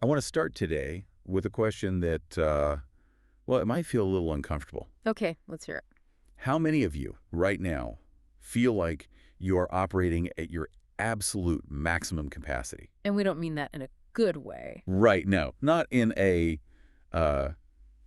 I want to start today with a question that, well, it might feel a little uncomfortable. Okay, let's hear it. How many of you right now feel like you are operating at your absolute maximum capacity? And we don't mean that in a good way. Right now, not in a uh,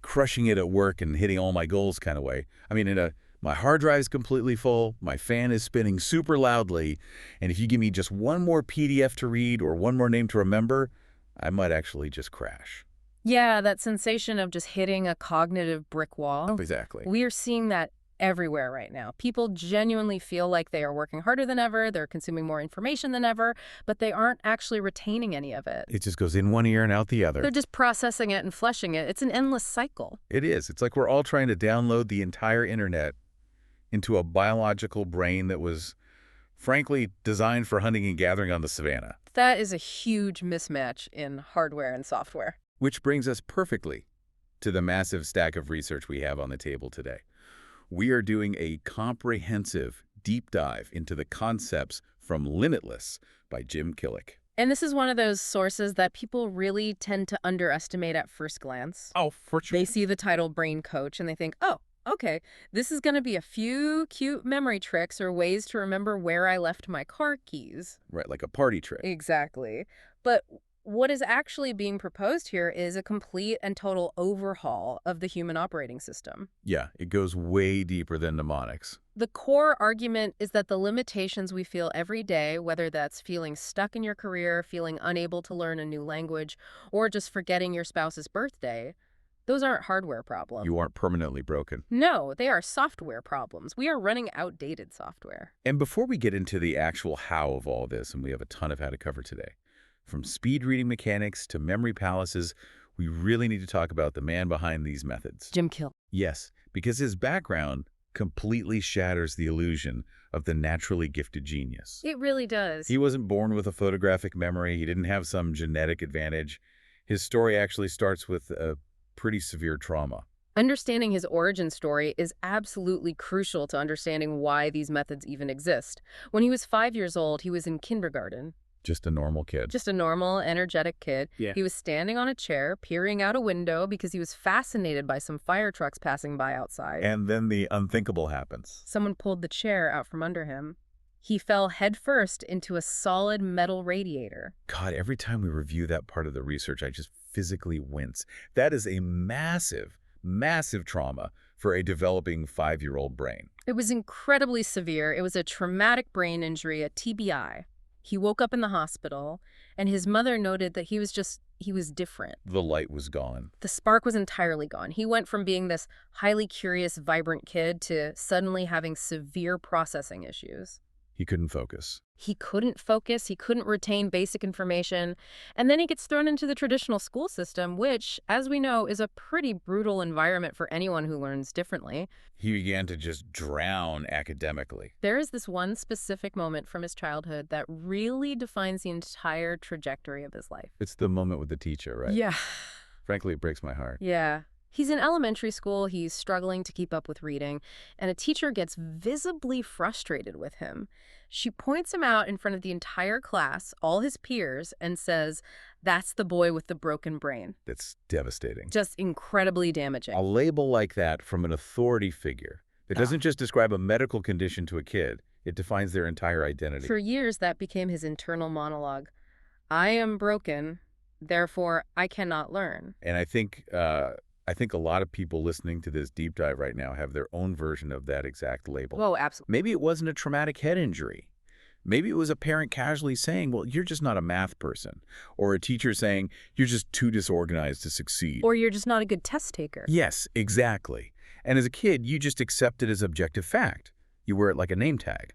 crushing it at work and hitting all my goals kind of way. I mean, my hard drive is completely full, my fan is spinning super loudly, and if you give me just one more PDF to read or one more name to remember, I might actually just crash. Yeah, that sensation of just hitting a cognitive brick wall. Exactly. We are seeing that everywhere right now. People genuinely feel like they are working harder than ever, they're consuming more information than ever, but they aren't actually retaining any of it. It just goes in one ear and out the other. They're just processing it and fleshing it. It's an endless cycle. It is. It's like we're all trying to download the entire internet into a biological brain that was, frankly, designed for hunting and gathering on the savannah. That is a huge mismatch in hardware and software. Which brings us perfectly to the massive stack of research we have on the table today. We are doing a comprehensive deep dive into the concepts from Limitless by Jim Kwik. And this is one of those sources that people really tend to underestimate at first glance. Oh, for sure. They see the title Brain Coach and they think, oh, okay, this is going to be a few cute memory tricks or ways to remember where I left my car keys. Right, like a party trick. Exactly. But what is actually being proposed here is a complete and total overhaul of the human operating system. Yeah, it goes way deeper than mnemonics. The core argument is that the limitations we feel every day, whether that's feeling stuck in your career, feeling unable to learn a new language, or just forgetting your spouse's birthday, those aren't hardware problems. You aren't permanently broken. No, they are software problems. We are running outdated software. And before we get into the actual how of all this, and we have a ton of how to cover today, from speed reading mechanics to memory palaces, we really need to talk about the man behind these methods. Jim Kwik. Yes, because his background completely shatters the illusion of the naturally gifted genius. It really does. He wasn't born with a photographic memory. He didn't have some genetic advantage. His story actually starts with a pretty severe trauma. Understanding his origin story is absolutely crucial to understanding why these methods even exist. When he was 5 years old, he was in kindergarten. Just a normal kid. Just a normal, energetic kid. Yeah. He was standing on a chair, peering out a window because he was fascinated by some fire trucks passing by outside. And then the unthinkable happens. Someone pulled the chair out from under him. He fell headfirst into a solid metal radiator. God, every time we review that part of the research, I just physically wince. That is a massive, massive trauma for a developing 5-year-old brain. It was incredibly severe. It was a traumatic brain injury, a TBI. He woke up in the hospital, and his mother noted that he was different. The light was gone. The spark was entirely gone. He went from being this highly curious, vibrant kid to suddenly having severe processing issues. He couldn't focus. He couldn't focus, he couldn't retain basic information, and then he gets thrown into the traditional school system, which, as we know, is a pretty brutal environment for anyone who learns differently. He began to just drown academically. There is this one specific moment from his childhood that really defines the entire trajectory of his life. It's the moment with the teacher, right? Yeah. Frankly, it breaks my heart. Yeah. He's in elementary school, he's struggling to keep up with reading, and a teacher gets visibly frustrated with him. She points him out in front of the entire class, all his peers, and says, "That's the boy with the broken brain." That's devastating. Just incredibly damaging. A label like that from an authority figure that doesn't just describe a medical condition to a kid, it defines their entire identity. For years, that became his internal monologue. I am broken, therefore I cannot learn. And I think a lot of people listening to this deep dive right now have their own version of that exact label. Oh, absolutely. Maybe it wasn't a traumatic head injury. Maybe it was a parent casually saying, well, you're just not a math person. Or a teacher saying, you're just too disorganized to succeed. Or you're just not a good test taker. Yes, exactly. And as a kid, you just accept it as objective fact. You wear it like a name tag.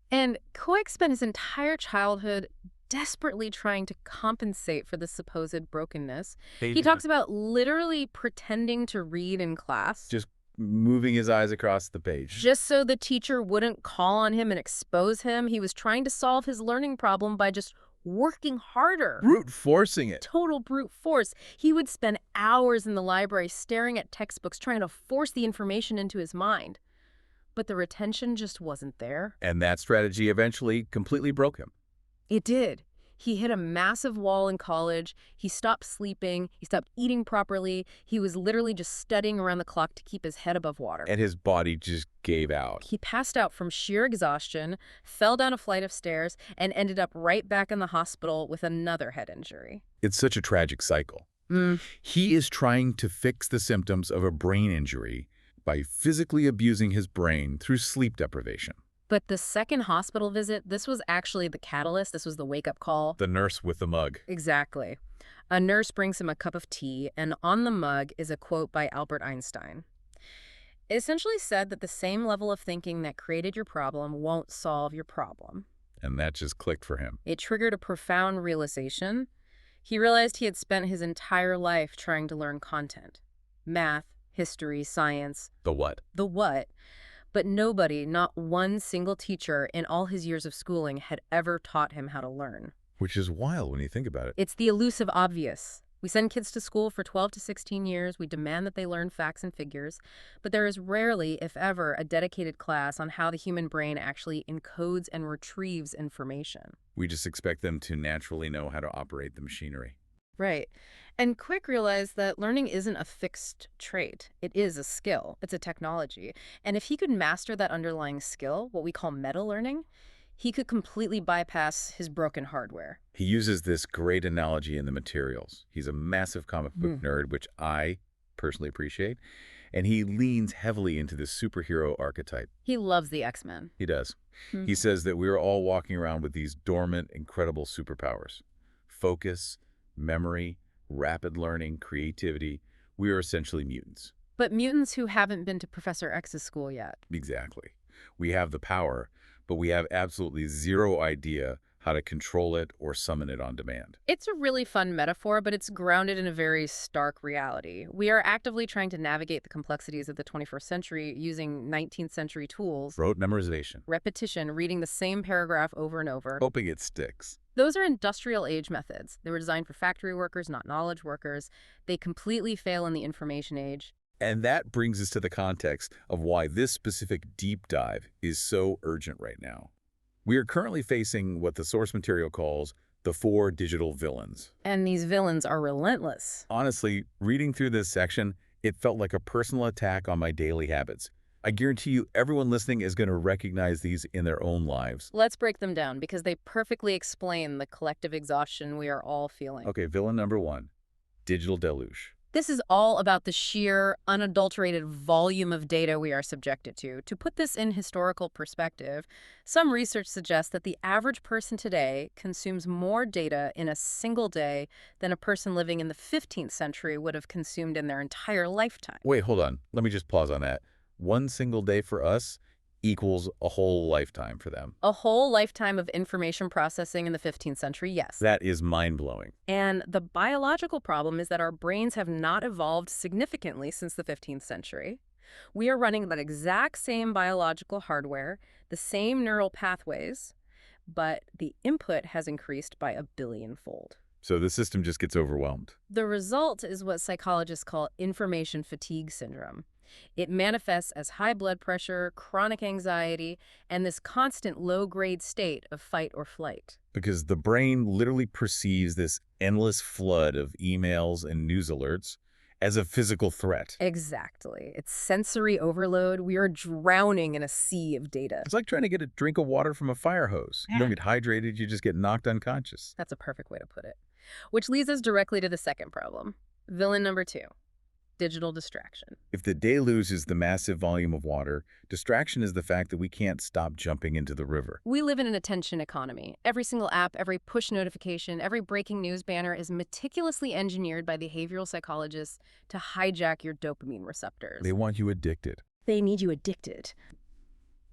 And Kwik spent his entire childhood desperately trying to compensate for the supposed brokenness. He talks about literally pretending to read in class. Just moving his eyes across the page. Just so the teacher wouldn't call on him and expose him. He was trying to solve his learning problem by just working harder. Brute forcing it. Total brute force. He would spend hours in the library staring at textbooks, trying to force the information into his mind. But the retention just wasn't there. And that strategy eventually completely broke him. It did. He hit a massive wall in college. He stopped sleeping. He stopped eating properly. He was literally just studying around the clock to keep his head above water. And his body just gave out. He passed out from sheer exhaustion, fell down a flight of stairs, and ended up right back in the hospital with another head injury. It's such a tragic cycle. He is trying to fix the symptoms of a brain injury by physically abusing his brain through sleep deprivation. But the second hospital visit, this was actually the catalyst. This was the wake-up call. The nurse with the mug. Exactly. A nurse brings him a cup of tea, and on the mug is a quote by Albert Einstein. It essentially said that the same level of thinking that created your problem won't solve your problem. And that just clicked for him. It triggered a profound realization. He realized he had spent his entire life trying to learn content. Math, history, science. The what? The what. But nobody, not one single teacher in all his years of schooling had ever taught him how to learn. Which is wild when you think about it. It's the elusive obvious. We send kids to school for 12 to 16 years. We demand that they learn facts and figures. But there is rarely, if ever, a dedicated class on how the human brain actually encodes and retrieves information. We just expect them to naturally know how to operate the machinery. Right. And Kwik realized that learning isn't a fixed trait. It is a skill. It's a technology. And if he could master that underlying skill, what we call meta-learning, he could completely bypass his broken hardware. He uses this great analogy in the materials. He's a massive comic book nerd, which I personally appreciate. And he leans heavily into this superhero archetype. He loves the X-Men. He does. He says that we're all walking around with these dormant, incredible superpowers. Focus, memory, rapid learning, creativity. We are essentially mutants. But mutants who haven't been to Professor X's school yet. Exactly. We have the power, but we have absolutely zero idea how to control it or summon it on demand. It's a really fun metaphor, but it's grounded in a very stark reality. We are actively trying to navigate the complexities of the 21st century using 19th century tools. Rote memorization. Repetition, reading the same paragraph over and over. Hoping it sticks. Those are industrial age methods. They were designed for factory workers, not knowledge workers. They completely fail in the information age. And that brings us to the context of why this specific deep dive is so urgent right now. We are currently facing what the source material calls the 4 digital villains. And these villains are relentless. Honestly, reading through this section, it felt like a personal attack on my daily habits. I guarantee you everyone listening is going to recognize these in their own lives. Let's break them down because they perfectly explain the collective exhaustion we are all feeling. Okay, villain number 1, digital deluge. This is all about the sheer, unadulterated volume of data we are subjected to. To put this in historical perspective, some research suggests that the average person today consumes more data in a single day than a person living in the 15th century would have consumed in their entire lifetime. Wait, hold on. Let me just pause on that. One single day for us equals a whole lifetime for them. A whole lifetime of information processing in the 15th century, yes. That is mind-blowing. And the biological problem is that our brains have not evolved significantly since the 15th century. We are running that exact same biological hardware, the same neural pathways, but the input has increased by 1 billion-fold. So the system just gets overwhelmed. The result is what psychologists call information fatigue syndrome. It manifests as high blood pressure, chronic anxiety, and this constant low-grade state of fight or flight. Because the brain literally perceives this endless flood of emails and news alerts as a physical threat. Exactly. It's sensory overload. We are drowning in a sea of data. It's like trying to get a drink of water from a fire hose. You don't get hydrated, you just get knocked unconscious. That's a perfect way to put it. Which leads us directly to the second problem. Villain number 2. Digital distraction. If the deluge is the massive volume of water, distraction is the fact that we can't stop jumping into the river. We live in an attention economy. Every single app, every push notification, every breaking news banner is meticulously engineered by behavioral psychologists to hijack your dopamine receptors. They want you addicted. They need you addicted.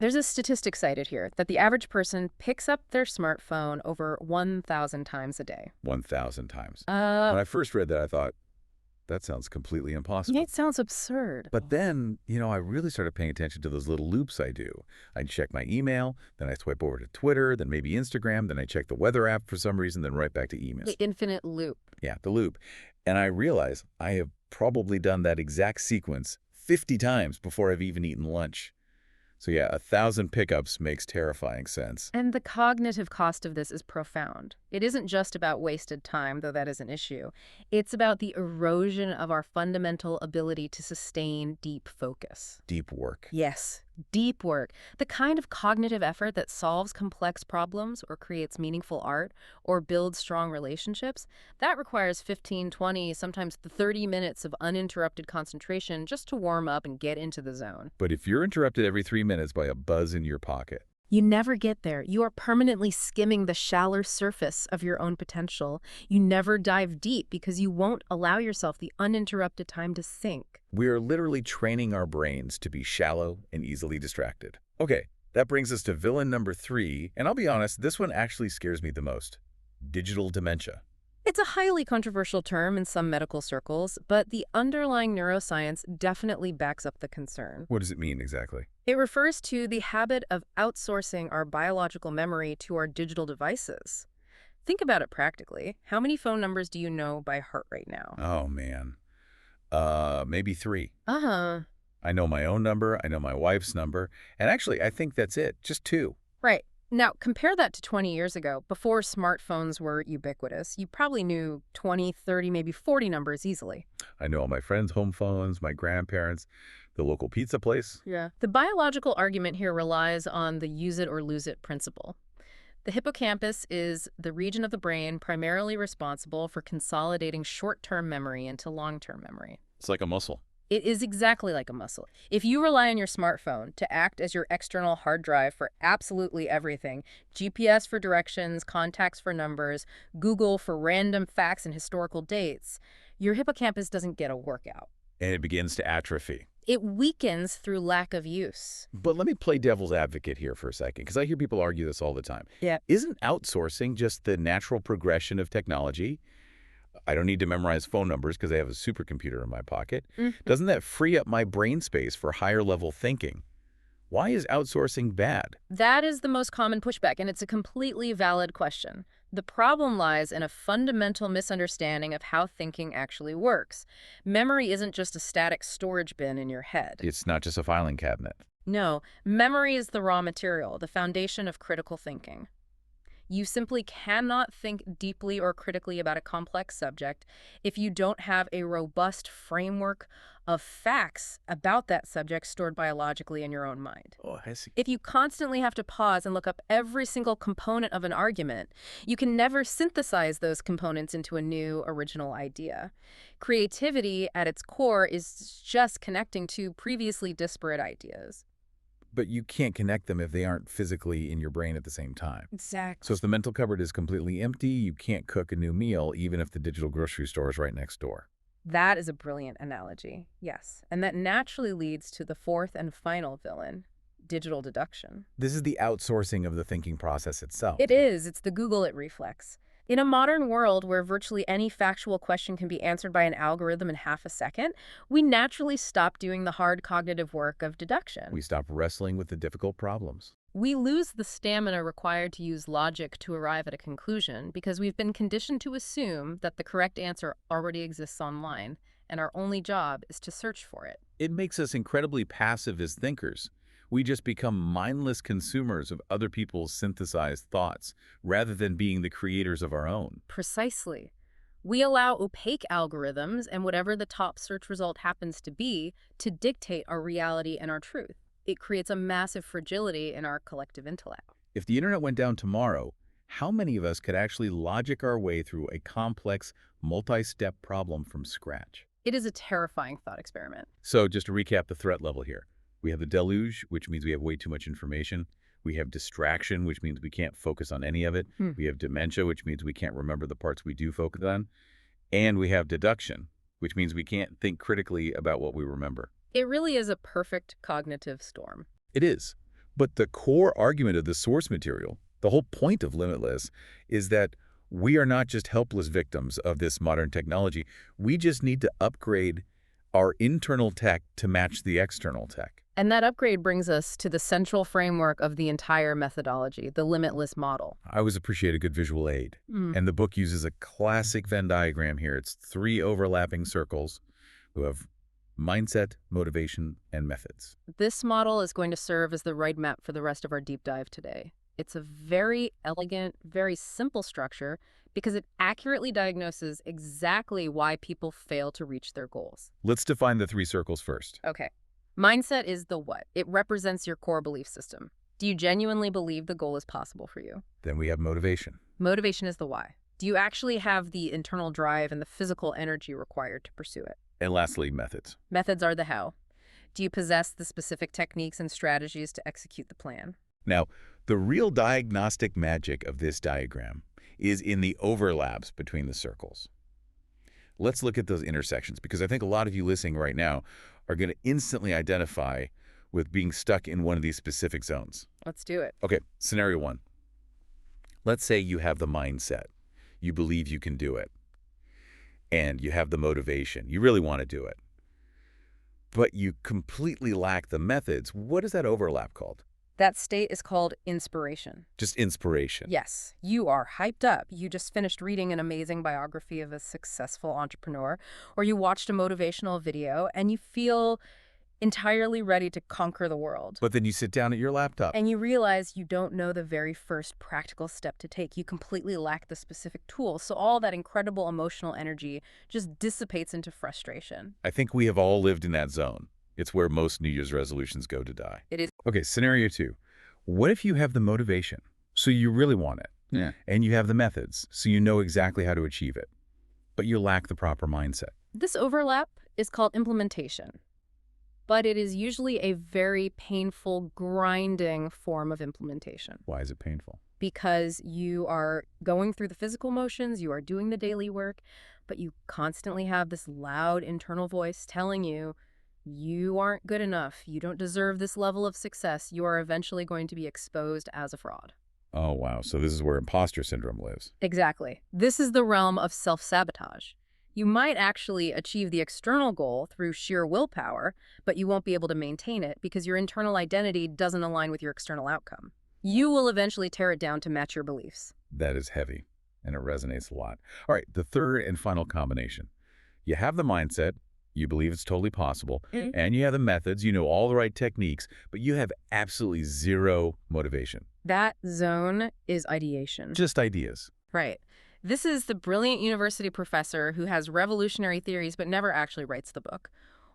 There's a statistic cited here that the average person picks up their smartphone over 1,000 times a day. 1,000 times. When I first read that, I thought, that sounds completely impossible. Yeah, it sounds absurd. But then, I really started paying attention to those little loops I do. I check my email, then I swipe over to Twitter, then maybe Instagram, then I check the weather app for some reason, then right back to emails. The infinite loop. Yeah, the loop. And I realize I have probably done that exact sequence 50 times before I've even eaten lunch. So yeah, 1,000 pickups makes terrifying sense. And the cognitive cost of this is profound. It isn't just about wasted time, though that is an issue. It's about the erosion of our fundamental ability to sustain deep focus. Deep work. Yes, deep work. The kind of cognitive effort that solves complex problems or creates meaningful art or builds strong relationships, that requires 15, 20, sometimes 30 minutes of uninterrupted concentration just to warm up and get into the zone. But if you're interrupted every 3 minutes by a buzz in your pocket, You never get there. You are permanently skimming the shallow surface of your own potential. You never dive deep because you won't allow yourself the uninterrupted time to think. we are literally training our brains to be shallow and easily distracted. Okay, that brings us to villain number 3, and I'll be honest, this one actually scares me the most. Digital dementia. It's a highly controversial term in some medical circles, but the underlying neuroscience definitely backs up the concern. What does it mean exactly? It refers to the habit of outsourcing our biological memory to our digital devices. Think about it practically. How many phone numbers do you know by heart right now? Oh, man. Maybe 3. Uh-huh. I know my own number, I know my wife's number, and actually, I think that's it, just 2. Right. Now, compare that to 20 years ago. Before smartphones were ubiquitous, you probably knew 20, 30, maybe 40 numbers easily. I know all my friends' home phones, my grandparents, the local pizza place. Yeah. The biological argument here relies on the use it or lose it principle. The hippocampus is the region of the brain primarily responsible for consolidating short-term memory into long-term memory. It's like a muscle. It is exactly like a muscle. If you rely on your smartphone to act as your external hard drive for absolutely everything, GPS for directions, contacts for numbers, Google for random facts and historical dates, your hippocampus doesn't get a workout. And it begins to atrophy. It weakens through lack of use. But let me play devil's advocate here for a second, because I hear people argue this all the time. Yeah. Isn't outsourcing just the natural progression of technology? I don't need to memorize phone numbers because I have a supercomputer in my pocket. Doesn't that free up my brain space for higher level thinking? Why is outsourcing bad? That is the most common pushback, and it's a completely valid question. The problem lies in a fundamental misunderstanding of how thinking actually works. Memory isn't just a static storage bin in your head. It's not just a filing cabinet. No, memory is the raw material, the foundation of critical thinking. You simply cannot think deeply or critically about a complex subject if you don't have a robust framework of facts about that subject stored biologically in your own mind. Oh, I see. If you constantly have to pause and look up every single component of an argument, you can never synthesize those components into a new, original idea. Creativity, at its core, is just connecting two previously disparate ideas. But you can't connect them if they aren't physically in your brain at the same time. Exactly. So if the mental cupboard is completely empty, you can't cook a new meal, even if the digital grocery store is right next door. That is a brilliant analogy, yes. And that naturally leads to the fourth and final villain, digital deduction. This is the outsourcing of the thinking process itself. It is. It's the Google it reflex. In a modern world where virtually any factual question can be answered by an algorithm in half a second, we naturally stop doing the hard cognitive work of deduction. We stop wrestling with the difficult problems. We lose the stamina required to use logic to arrive at a conclusion because we've been conditioned to assume that the correct answer already exists online, and our only job is to search for it. It makes us incredibly passive as thinkers. We just become mindless consumers of other people's synthesized thoughts, rather than being the creators of our own. Precisely. We allow opaque algorithms and whatever the top search result happens to be to dictate our reality and our truth. It creates a massive fragility in our collective intellect. If the internet went down tomorrow, how many of us could actually logic our way through a complex, multi-step problem from scratch? It is a terrifying thought experiment. So just to recap the threat level here. We have the deluge, which means we have way too much information. We have distraction, which means we can't focus on any of it. We have dementia, which means we can't remember the parts we do focus on. And we have deduction, which means we can't think critically about what we remember. It really is a perfect cognitive storm. It is. But the core argument of the source material, the whole point of Limitless, is that we are not just helpless victims of this modern technology. We just need to upgrade our internal tech to match the external tech. And that upgrade brings us to the central framework of the entire methodology, the Limitless model. I always appreciate a good visual aid. And the book uses a classic Venn diagram here. It's 3 overlapping circles who have mindset, motivation, and methods. This model is going to serve as the roadmap for the rest of our deep dive today. It's a very elegant, very simple structure because it accurately diagnoses exactly why people fail to reach their goals. Let's define the three circles first. Okay. Mindset is the what. It represents your core belief system. Do you genuinely believe the goal is possible for you? Then we have motivation. Motivation is the why. Do you actually have the internal drive and the physical energy required to pursue it? And lastly, methods. Methods are the how. Do you possess the specific techniques and strategies to execute the plan? Now, the real diagnostic magic of this diagram is in the overlaps between the circles. Let's look at those intersections, because I think a lot of you listening right now are going to instantly identify with being stuck in one of these specific zones. Let's do it. Okay, scenario one. Let's say you have the mindset. You believe you can do it. And you have the motivation. You really want to do it. But you completely lack the methods. What is that overlap called? That state is called inspiration. Just inspiration. Yes, you are hyped up. You just finished reading an amazing biography of a successful entrepreneur, or you watched a motivational video and you feel entirely ready to conquer the world. But then you sit down at your laptop. And you realize you don't know the very first practical step to take. You completely lack the specific tools. So all that incredible emotional energy just dissipates into frustration. I think we have all lived in that zone. It's where most New Year's resolutions go to die. It is. Okay, scenario two. What if you have the motivation, so you really want it? Yeah. And you have the methods, so you know exactly how to achieve it, but you lack the proper mindset. This overlap is called implementation, but it is usually a very painful, grinding form of implementation Why is it painful? because you are going through the physical motions, you are doing the daily work, but you constantly have this loud internal voice telling you, you aren't good enough, you don't deserve this level of success, you are eventually going to be exposed as a fraud. Oh, wow. So this is where imposter syndrome lives. Exactly. This is the realm of self-sabotage. You might actually achieve the external goal through sheer willpower, but you won't be able to maintain it because your internal identity doesn't align with your external outcome. You will eventually tear it down to match your beliefs. That is heavy, and it resonates a lot. All right, the third and final combination. You have the mindset, you believe it's totally possible, and you have the methods, you know all the right techniques, but you have absolutely zero motivation. That zone is ideation. Just ideas. Right. This is the brilliant university professor who has revolutionary theories but never actually writes the book.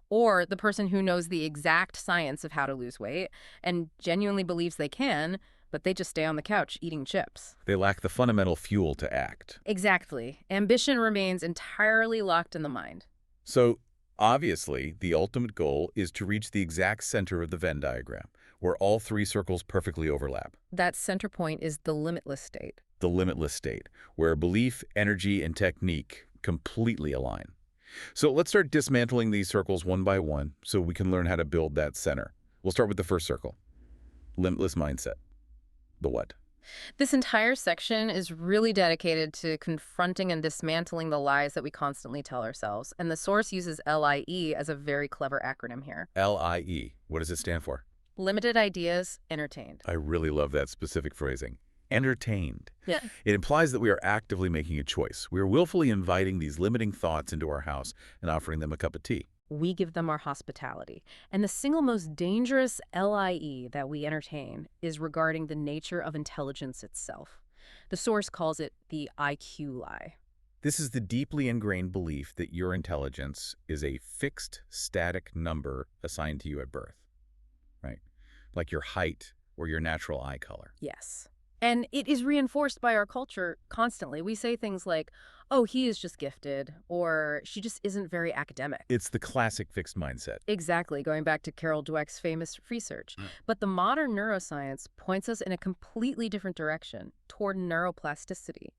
Or the person who knows the exact science of how to lose weight and genuinely believes they can, but they just stay on the couch eating chips. They lack the fundamental fuel to act. Exactly. Ambition remains entirely locked in the mind. So, obviously, the ultimate goal is to reach the exact center of the Venn diagram, where all three circles perfectly overlap. That center point is the limitless state. The limitless state, where belief, energy, and technique completely align. So let's start dismantling these circles one by one so we can learn how to build that center. We'll start with the first circle, limitless mindset. The what? This entire section is really dedicated to confronting and dismantling the lies that we constantly tell ourselves. And the source uses LIE as a very clever acronym here. LIE. What does it stand for? Limited ideas, entertained. I really love that specific phrasing. Entertained. Yeah. It implies that we are actively making a choice. We are willfully inviting these limiting thoughts into our house and offering them a cup of tea. We give them our hospitality. And the single most dangerous LIE that we entertain is regarding the nature of intelligence itself. The source calls it the IQ lie. This is the deeply ingrained belief that your intelligence is a fixed, static number assigned to you at birth, right? Like your height or your natural eye color. Yes. And it is reinforced by our culture constantly. We say things like, oh, he is just gifted, or she just isn't very academic. It's the classic fixed mindset. Exactly, going back to Carol Dweck's famous research. But the modern neuroscience points us in a completely different direction, toward neuroplasticity.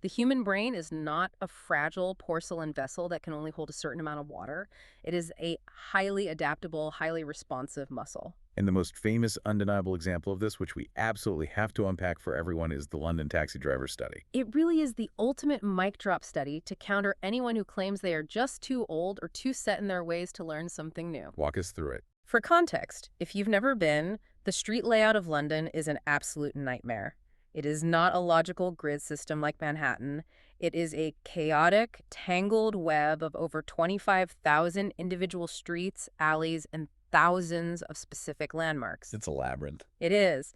The human brain is not a fragile porcelain vessel that can only hold a certain amount of water. It is a highly adaptable, highly responsive muscle. And the most famous, undeniable example of this, which we absolutely have to unpack for everyone, is the London taxi driver study. It really is the ultimate mic drop study to counter anyone who claims they are just too old or too set in their ways to learn something new. Walk us through it. For context, if you've never been, the street layout of London is an absolute nightmare. It is not a logical grid system like Manhattan. It is a chaotic, tangled web of over 25,000 individual streets, alleys, and thousands of specific landmarks. It's a labyrinth. It is.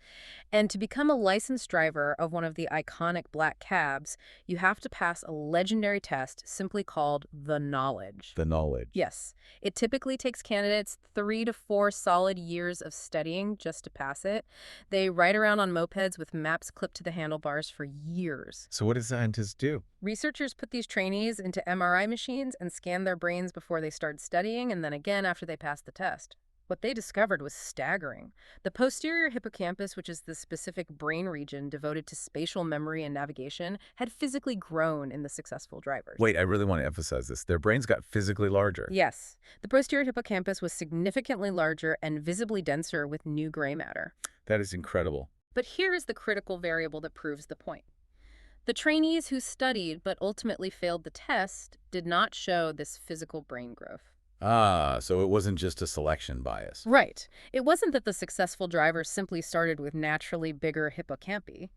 And to become a licensed driver of one of the iconic black cabs, you have to pass a legendary test simply called the knowledge. The knowledge. Yes. It typically takes candidates 3 to 4 solid years of studying just to pass it. They ride around on mopeds with maps clipped to the handlebars for years. So what do scientists do? Researchers put these trainees into MRI machines and scan their brains before they start studying and then again after they pass the test. What they discovered was staggering. The posterior hippocampus, which is the specific brain region devoted to spatial memory and navigation, had physically grown in the successful drivers. Wait, I really want to emphasize this. Their brains got physically larger. Yes. The posterior hippocampus was significantly larger and visibly denser with new gray matter. That is incredible. But here is the critical variable that proves the point. The trainees who studied but ultimately failed the test did not show this physical brain growth. Ah, so it wasn't just a selection bias. Right. It wasn't that the successful drivers simply started with naturally bigger hippocampi.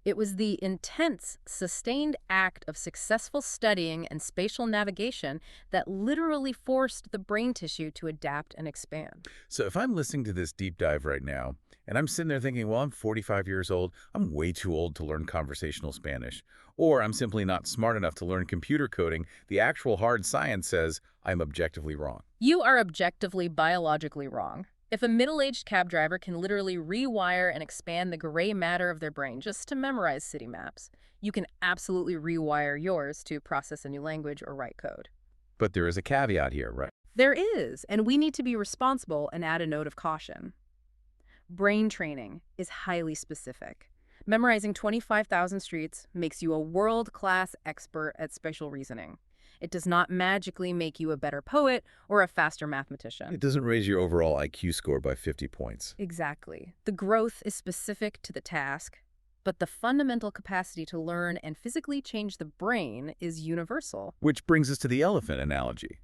It was the intense, sustained act of successful studying and spatial navigation that literally forced the brain tissue to adapt and expand. So if I'm listening to this deep dive right now, and I'm sitting there thinking, well, I'm 45 years old, I'm way too old to learn conversational Spanish, or I'm simply not smart enough to learn computer coding, the actual hard science says I'm objectively wrong. You are objectively biologically wrong. If a middle-aged cab driver can literally rewire and expand the gray matter of their brain just to memorize city maps, you can absolutely rewire yours to process a new language or write code. But there is a caveat here, right? There is, and we need to be responsible and add a note of caution. Brain training is highly specific. Memorizing 25,000 streets makes you a world-class expert at spatial reasoning. It does not magically make you a better poet or a faster mathematician. It doesn't raise your overall IQ score by 50 points. Exactly. The growth is specific to the task, but the fundamental capacity to learn and physically change the brain is universal. Which brings us to the elephant analogy.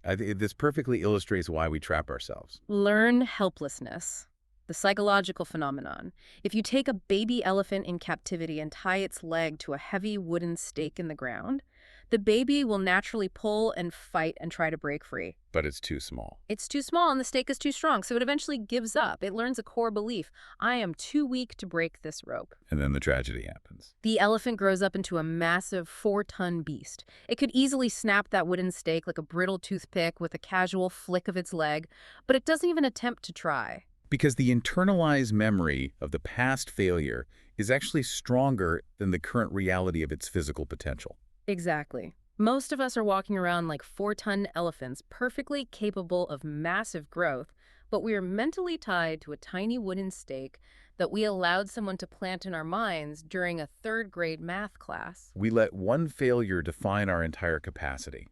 This perfectly illustrates why we trap ourselves. Learn helplessness. The psychological phenomenon. If you take a baby elephant in captivity and tie its leg to a heavy wooden stake in the ground, the baby will naturally pull and fight and try to break free. But it's too small. It's too small and the stake is too strong, so it eventually gives up. It learns a core belief. I am too weak to break this rope. And then the tragedy happens. The elephant grows up into a massive 4-ton beast. It could easily snap that wooden stake like a brittle toothpick with a casual flick of its leg, but it doesn't even attempt to try. Because the internalized memory of the past failure is actually stronger than the current reality of its physical potential. Exactly. Most of us are walking around like 4-ton elephants, perfectly capable of massive growth, but we are mentally tied to a tiny wooden stake that we allowed someone to plant in our minds during a 3rd-grade math class. We let one failure define our entire capacity.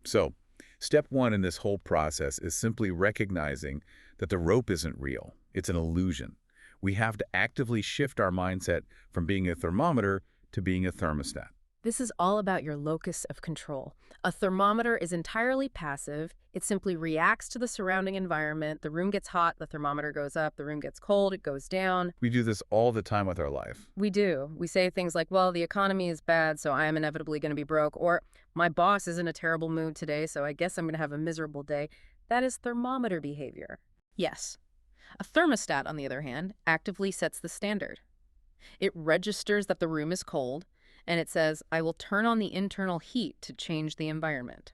So, step 1 in this whole process is simply recognizing that the rope isn't real. It's an illusion. We have to actively shift our mindset from being a thermometer to being a thermostat. This is all about your locus of control. A thermometer is entirely passive. It simply reacts to the surrounding environment. The room gets hot, the thermometer goes up. The room gets cold, it goes down. We do this all the time with our life. We do. We say things like, well, the economy is bad, so I am inevitably going to be broke. Or, my boss is in a terrible mood today, so I guess I'm going to have a miserable day. That is thermometer behavior. Yes. A thermostat, on the other hand, actively sets the standard. It registers that the room is cold, and it says, I will turn on the internal heat to change the environment.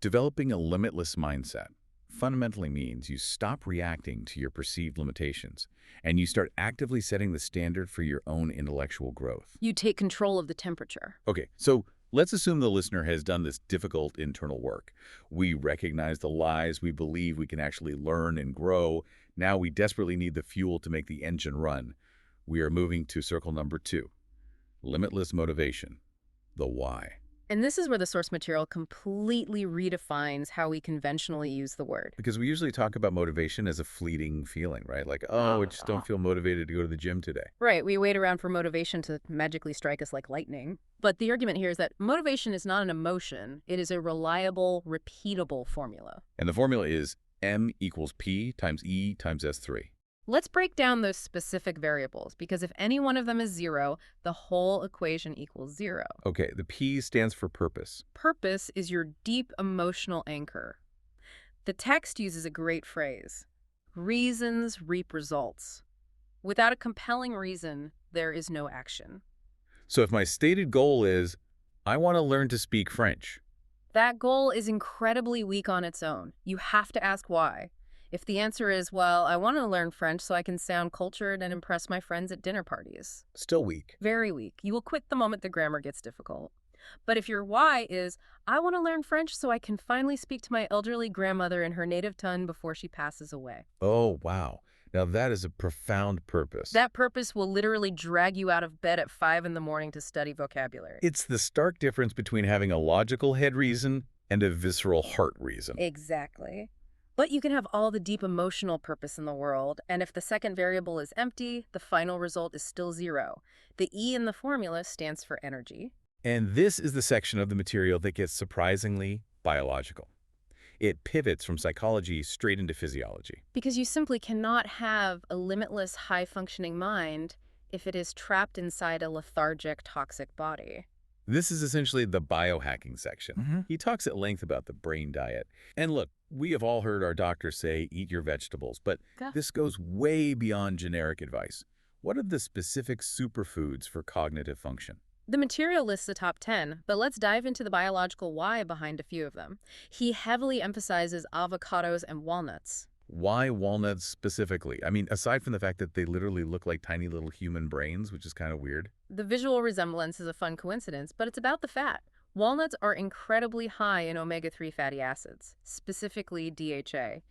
Developing a limitless mindset fundamentally means you stop reacting to your perceived limitations, and you start actively setting the standard for your own intellectual growth. You take control of the temperature. Okay, so let's assume the listener has done this difficult internal work. We recognize the lies we believe we can actually learn and grow. Now we desperately need the fuel to make the engine run. We are moving to circle number 2. Limitless motivation, the why. And this is where the source material completely redefines how we conventionally use the word. Because we usually talk about motivation as a fleeting feeling, right? Like, oh, I just don't feel motivated to go to the gym today. Right, we wait around for motivation to magically strike us like lightning. But the argument here is that motivation is not an emotion. It is a reliable, repeatable formula. And the formula is M equals P times E times S3. Let's break down those specific variables, because if any one of them is 0, the whole equation equals 0. Okay, the P stands for purpose. Purpose is your deep emotional anchor. The text uses a great phrase. Reasons reap results. Without a compelling reason, there is no action. So if my stated goal is, I want to learn to speak French, That goal is incredibly weak on its own. You have to ask why. If the answer is, well, I want to learn French so I can sound cultured and impress my friends at dinner parties, still weak. very weak. You will quit the moment the grammar gets difficult. But if your why is, I want to learn French so I can finally speak to my elderly grandmother in her native tongue before she passes away, Oh, wow. Now that is a profound purpose. that purpose will literally drag you out of bed at 5 in the morning to study vocabulary. It's the stark difference between having a logical head reason and a visceral heart reason. Exactly. But you can have all the deep emotional purpose in the world, and if the second variable is empty, the final result is still zero. The E in the formula stands for energy. And this is the section of the material that gets surprisingly biological. It pivots from psychology straight into physiology. Because you simply cannot have a limitless, high-functioning mind if it is trapped inside a lethargic, toxic body. This is essentially the biohacking section. Mhm. He talks at length about the brain diet. And look, we have all heard our doctors say, eat your vegetables, but Yeah. this goes way beyond generic advice. What are the specific superfoods for cognitive function? The material lists the top 10, but let's dive into the biological why behind a few of them. He heavily emphasizes avocados and walnuts. Why walnuts specifically? I mean, aside from the fact that they literally look like tiny little human brains, which is kind of weird. The visual resemblance is a fun coincidence, but it's about the fat. Walnuts are incredibly high in omega-3 fatty acids, specifically DHA.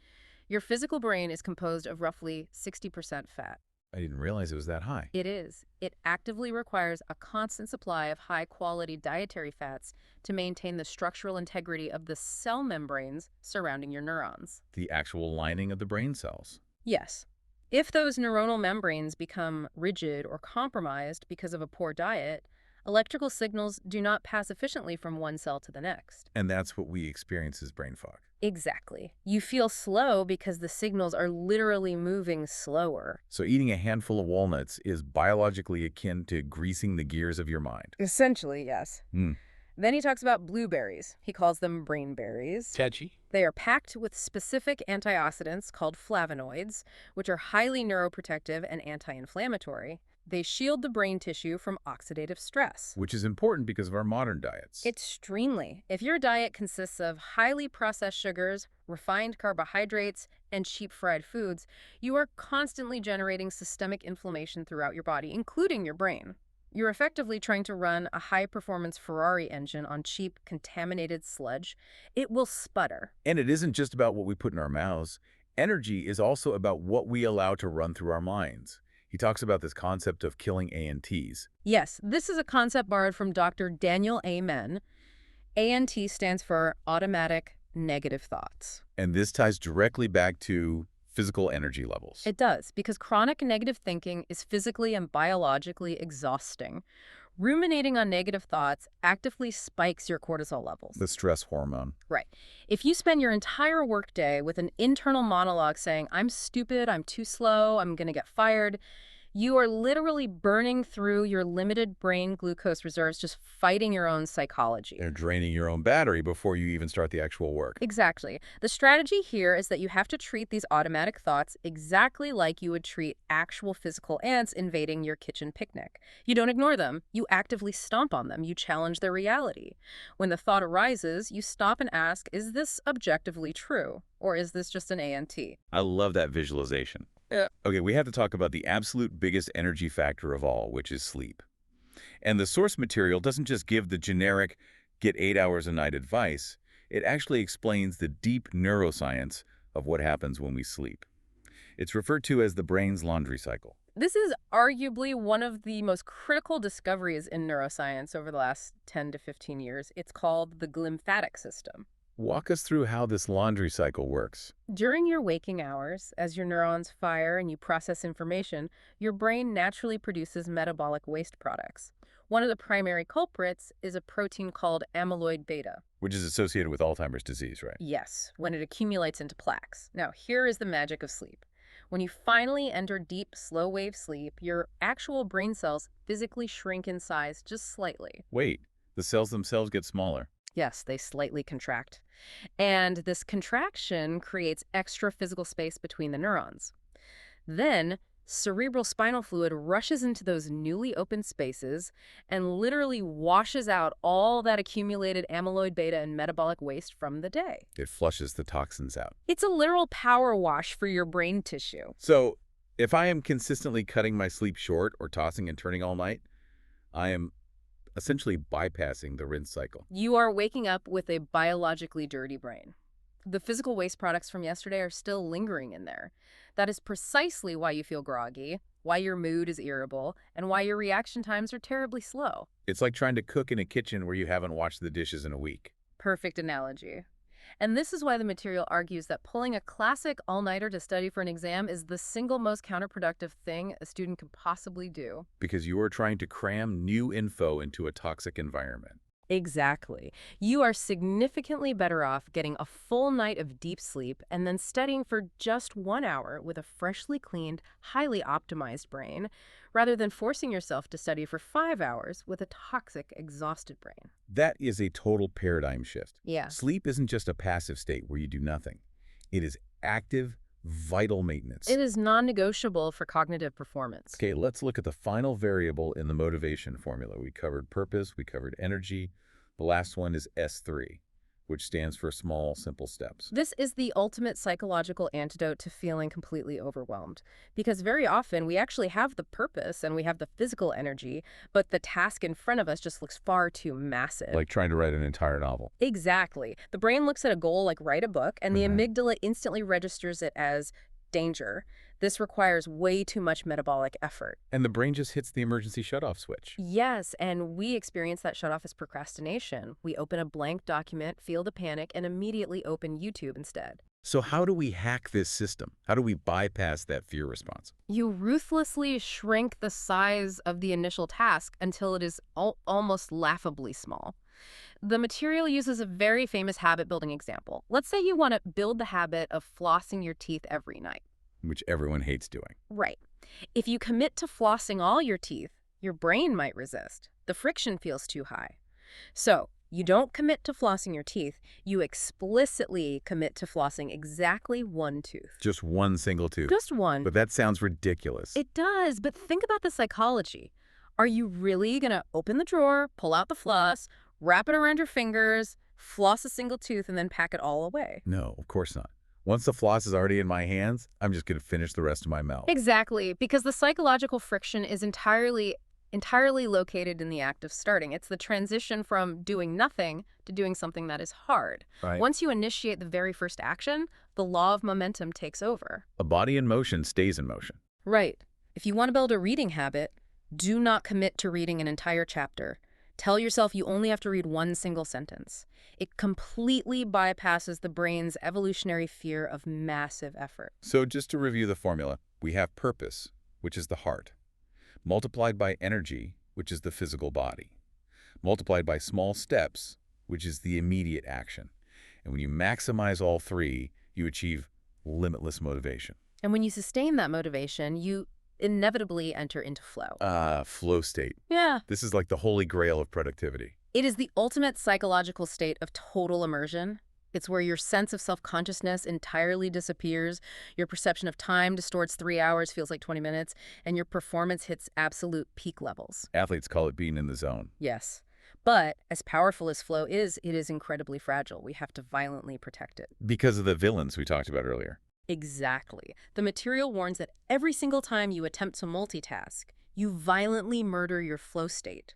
Your physical brain is composed of roughly 60% fat. I didn't realize it was that high. It is. It actively requires a constant supply of high-quality dietary fats to maintain the structural integrity of the cell membranes surrounding your neurons. The actual lining of the brain cells. Yes. If those neuronal membranes become rigid or compromised because of a poor diet, electrical signals do not pass efficiently from one cell to the next. And that's what we experience as brain fog. Exactly. You feel slow because the signals are literally moving slower. So eating a handful of walnuts is biologically akin to greasing the gears of your mind. Essentially, yes. Hmm. Then he talks about blueberries. He calls them brain berries. Tetchy. They are packed with specific antioxidants called flavonoids, which are highly neuroprotective and anti-inflammatory. They shield the brain tissue from oxidative stress. Which is important because of our modern diets. Extremely. If your diet consists of highly processed sugars, refined carbohydrates, and cheap fried foods, you are constantly generating systemic inflammation throughout your body, including your brain. You're effectively trying to run a high-performance Ferrari engine on cheap, contaminated sludge. It will sputter. And it isn't just about what we put in our mouths. Energy is also about what we allow to run through our minds. He talks about this concept of killing ANTs. Yes, this is a concept borrowed from Dr. Daniel Amen. ANT stands for automatic negative thoughts. And this ties directly back to physical energy levels. It does, because chronic negative thinking is physically and biologically exhausting. Ruminating on negative thoughts actively spikes your cortisol levels. The stress hormone. Right. If you spend your entire workday with an internal monologue saying, I'm stupid, I'm too slow, I'm going to get fired, you are literally burning through your limited brain glucose reserves just fighting your own psychology. They're draining your own battery before you even start the actual work. Exactly. The strategy here is that you have to treat these automatic thoughts exactly like you would treat actual physical ants invading your kitchen picnic. You don't ignore them. You actively stomp on them. You challenge their reality. When the thought arises, you stop and ask, is this objectively true? Or is this just an ANT? I love that visualization. Yeah. Okay, we have to talk about the absolute biggest energy factor of all, which is sleep. And the source material doesn't just give the generic, get 8 hours a night advice. It actually explains the deep neuroscience of what happens when we sleep. It's referred to as the brain's laundry cycle. This is arguably one of the most critical discoveries in neuroscience over the last 10 to 15 years. It's called the glymphatic system. Walk us through how this laundry cycle works. During your waking hours, as your neurons fire and you process information, your brain naturally produces metabolic waste products. One of the primary culprits is a protein called amyloid beta. Which is associated with Alzheimer's disease, right? Yes, when it accumulates into plaques. Now, here is the magic of sleep. When you finally enter deep, slow-wave sleep, your actual brain cells physically shrink in size just slightly. Wait, the cells themselves get smaller. Yes, they slightly contract. And this contraction creates extra physical space between the neurons. Then, cerebral spinal fluid rushes into those newly opened spaces and literally washes out all that accumulated amyloid beta and metabolic waste from the day. It flushes the toxins out. It's a literal power wash for your brain tissue. So, if I am consistently cutting my sleep short or tossing and turning all night, I am essentially bypassing the rinse cycle. You are waking up with a biologically dirty brain. The physical waste products from yesterday are still lingering in there. That is precisely why you feel groggy, why your mood is irritable, and why your reaction times are terribly slow. It's like trying to cook in a kitchen where you haven't washed the dishes in a week. Perfect analogy. And this is why the material argues that pulling a classic all-nighter to study for an exam is the single most counterproductive thing a student could possibly do. Because you are trying to cram new info into a toxic environment. Exactly. You are significantly better off getting a full night of deep sleep and then studying for just 1 hour with a freshly cleaned, highly optimized brain, rather than forcing yourself to study for 5 hours with a toxic, exhausted brain. That is a total paradigm shift. Yeah. Sleep isn't just a passive state where you do nothing. It is active, vital maintenance. It is non-negotiable for cognitive performance. Okay, let's look at the final variable in the motivation formula. We covered purpose, we covered energy. The last one is S3, which stands for small, simple steps. This is the ultimate psychological antidote to feeling completely overwhelmed. Because very often we actually have the purpose and we have the physical energy, but the task in front of us just looks far too massive. Like trying to write an entire novel. Exactly. The brain looks at a goal like write a book, and the amygdala instantly registers it as danger. This requires way too much metabolic effort. And the brain just hits the emergency shutoff switch. Yes, and we experience that shutoff as procrastination. We open a blank document, feel the panic, and immediately open YouTube instead. So how do we hack this system? How do we bypass that fear response? You ruthlessly shrink the size of the initial task until it is almost laughably small. The material uses a very famous habit-building example. Let's say you want to build the habit of flossing your teeth every night. Which everyone hates doing. Right. If you commit to flossing all your teeth, your brain might resist. The friction feels too high. So, you don't commit to flossing your teeth. You explicitly commit to flossing exactly one tooth. Just one single tooth. Just one. But that sounds ridiculous. It does, but think about the psychology. Are you really going to open the drawer, pull out the floss, wrap it around your fingers, floss a single tooth, and then pack it all away? No, of course not. Once the floss is already in my hands, I'm just going to finish the rest of my mouth. Exactly, because the psychological friction is entirely located in the act of starting. It's the transition from doing nothing to doing something that is hard. Right. Once you initiate the very first action, the law of momentum takes over. A body in motion stays in motion. Right. If you want to build a reading habit, do not commit to reading an entire chapter. Tell yourself you only have to read one single sentence. It completely bypasses the brain's evolutionary fear of massive effort. So just to review the formula, we have purpose, which is the heart, multiplied by energy, which is the physical body, multiplied by small steps, which is the immediate action. And when you maximize all three, you achieve limitless motivation. And when you sustain that motivation, you inevitably enter into flow. Flow state. Yeah. This is like the holy grail of productivity. It is the ultimate psychological state of total immersion. It's where your sense of self-consciousness entirely disappears, your perception of time distorts 3 hours, feels like 20 minutes, and your performance hits absolute peak levels. Athletes call it being in the zone. Yes. But as powerful as flow is, it is incredibly fragile. We have to violently protect it. Because of the villains we talked about earlier. Exactly. The material warns that every single time you attempt to multitask, you violently murder your flow state.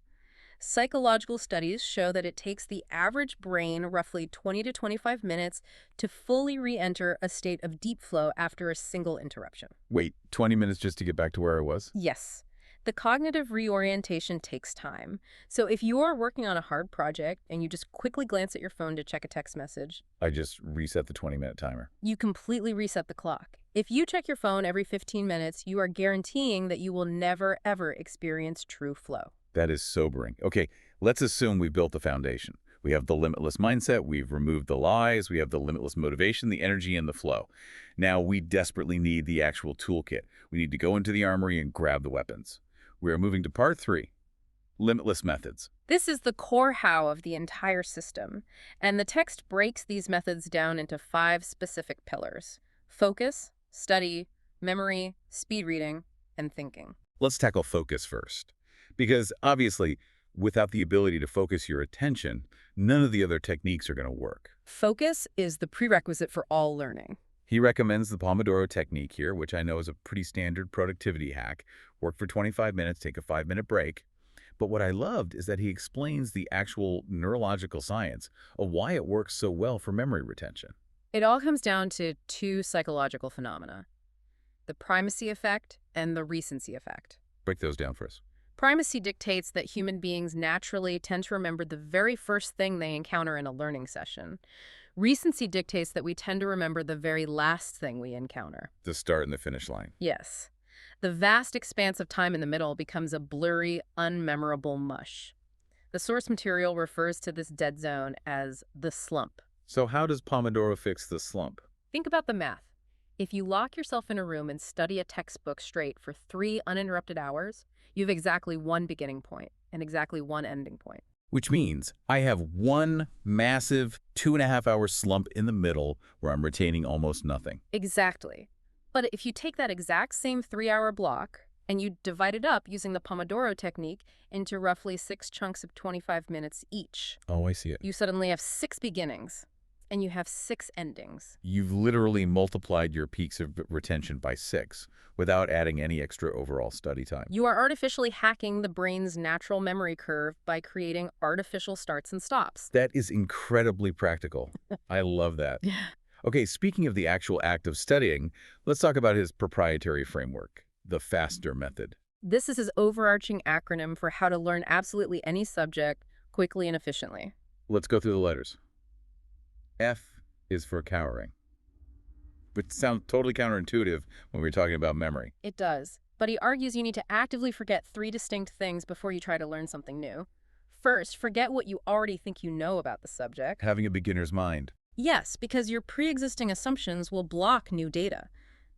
Psychological studies show that it takes the average brain roughly 20 to 25 minutes to fully re-enter a state of deep flow after a single interruption. Wait, 20 minutes just to get back to where I was? Yes. The cognitive reorientation takes time. So if you are working on a hard project and you just quickly glance at your phone to check a text message, I just reset the 20-minute timer. you completely reset the clock. If you check your phone every 15 minutes, you are guaranteeing that you will never, ever experience true flow. That is sobering. Okay, let's assume we built the foundation. We have the limitless mindset, we've removed the lies, we have the limitless motivation, the energy, and the flow. Now we desperately need the actual toolkit. We need to go into the armory and grab the weapons. We are moving to part 3, Limitless methods. This is the core how of the entire system, and the text breaks these methods down into 5 specific pillars: focus, study, memory, speed reading, and thinking. Let's tackle focus first. Because obviously, without the ability to focus your attention, none of the other techniques are going to work. Focus is the prerequisite for all learning. He recommends the Pomodoro technique here, which I know is a pretty standard productivity hack. Work for 25 minutes, take a 5-minute break. But what I loved is that he explains the actual neurological science of why it works so well for memory retention. It all comes down to 2 psychological phenomena: the primacy effect and the recency effect. Break those down for us. Primacy dictates that human beings naturally tend to remember the very first thing they encounter in a learning session. Recency dictates that we tend to remember the very last thing we encounter. The start and the finish line. Yes. The vast expanse of time in the middle becomes a blurry, unmemorable mush. The source material refers to this dead zone as the slump. So how does Pomodoro fix the slump? Think about the math. If you lock yourself in a room and study a textbook straight for 3 uninterrupted hours, you have exactly 1 beginning point and exactly 1 ending point. Which means I have one massive 2.5-hour slump in the middle where I'm retaining almost nothing. Exactly. But if you take that exact same 3-hour block and you divide it up using the Pomodoro technique into roughly 6 chunks of 25 minutes each, Oh, I see it. you suddenly have 6 beginnings and you have 6 endings. You've literally multiplied your peaks of retention by 6 without adding any extra overall study time. You are artificially hacking the brain's natural memory curve by creating artificial starts and stops. That is incredibly practical. I love that. Okay, speaking of the actual act of studying, let's talk about his proprietary framework, the FASTER method. This is his overarching acronym for how to learn absolutely any subject quickly and efficiently. Let's go through the letters. F is for cowering. But sounds totally counterintuitive when we're talking about memory. It does, but he argues you need to actively forget 3 distinct things before you try to learn something new. First, forget what you already think you know about the subject. Having a beginner's mind. Yes, because your pre-existing assumptions will block new data.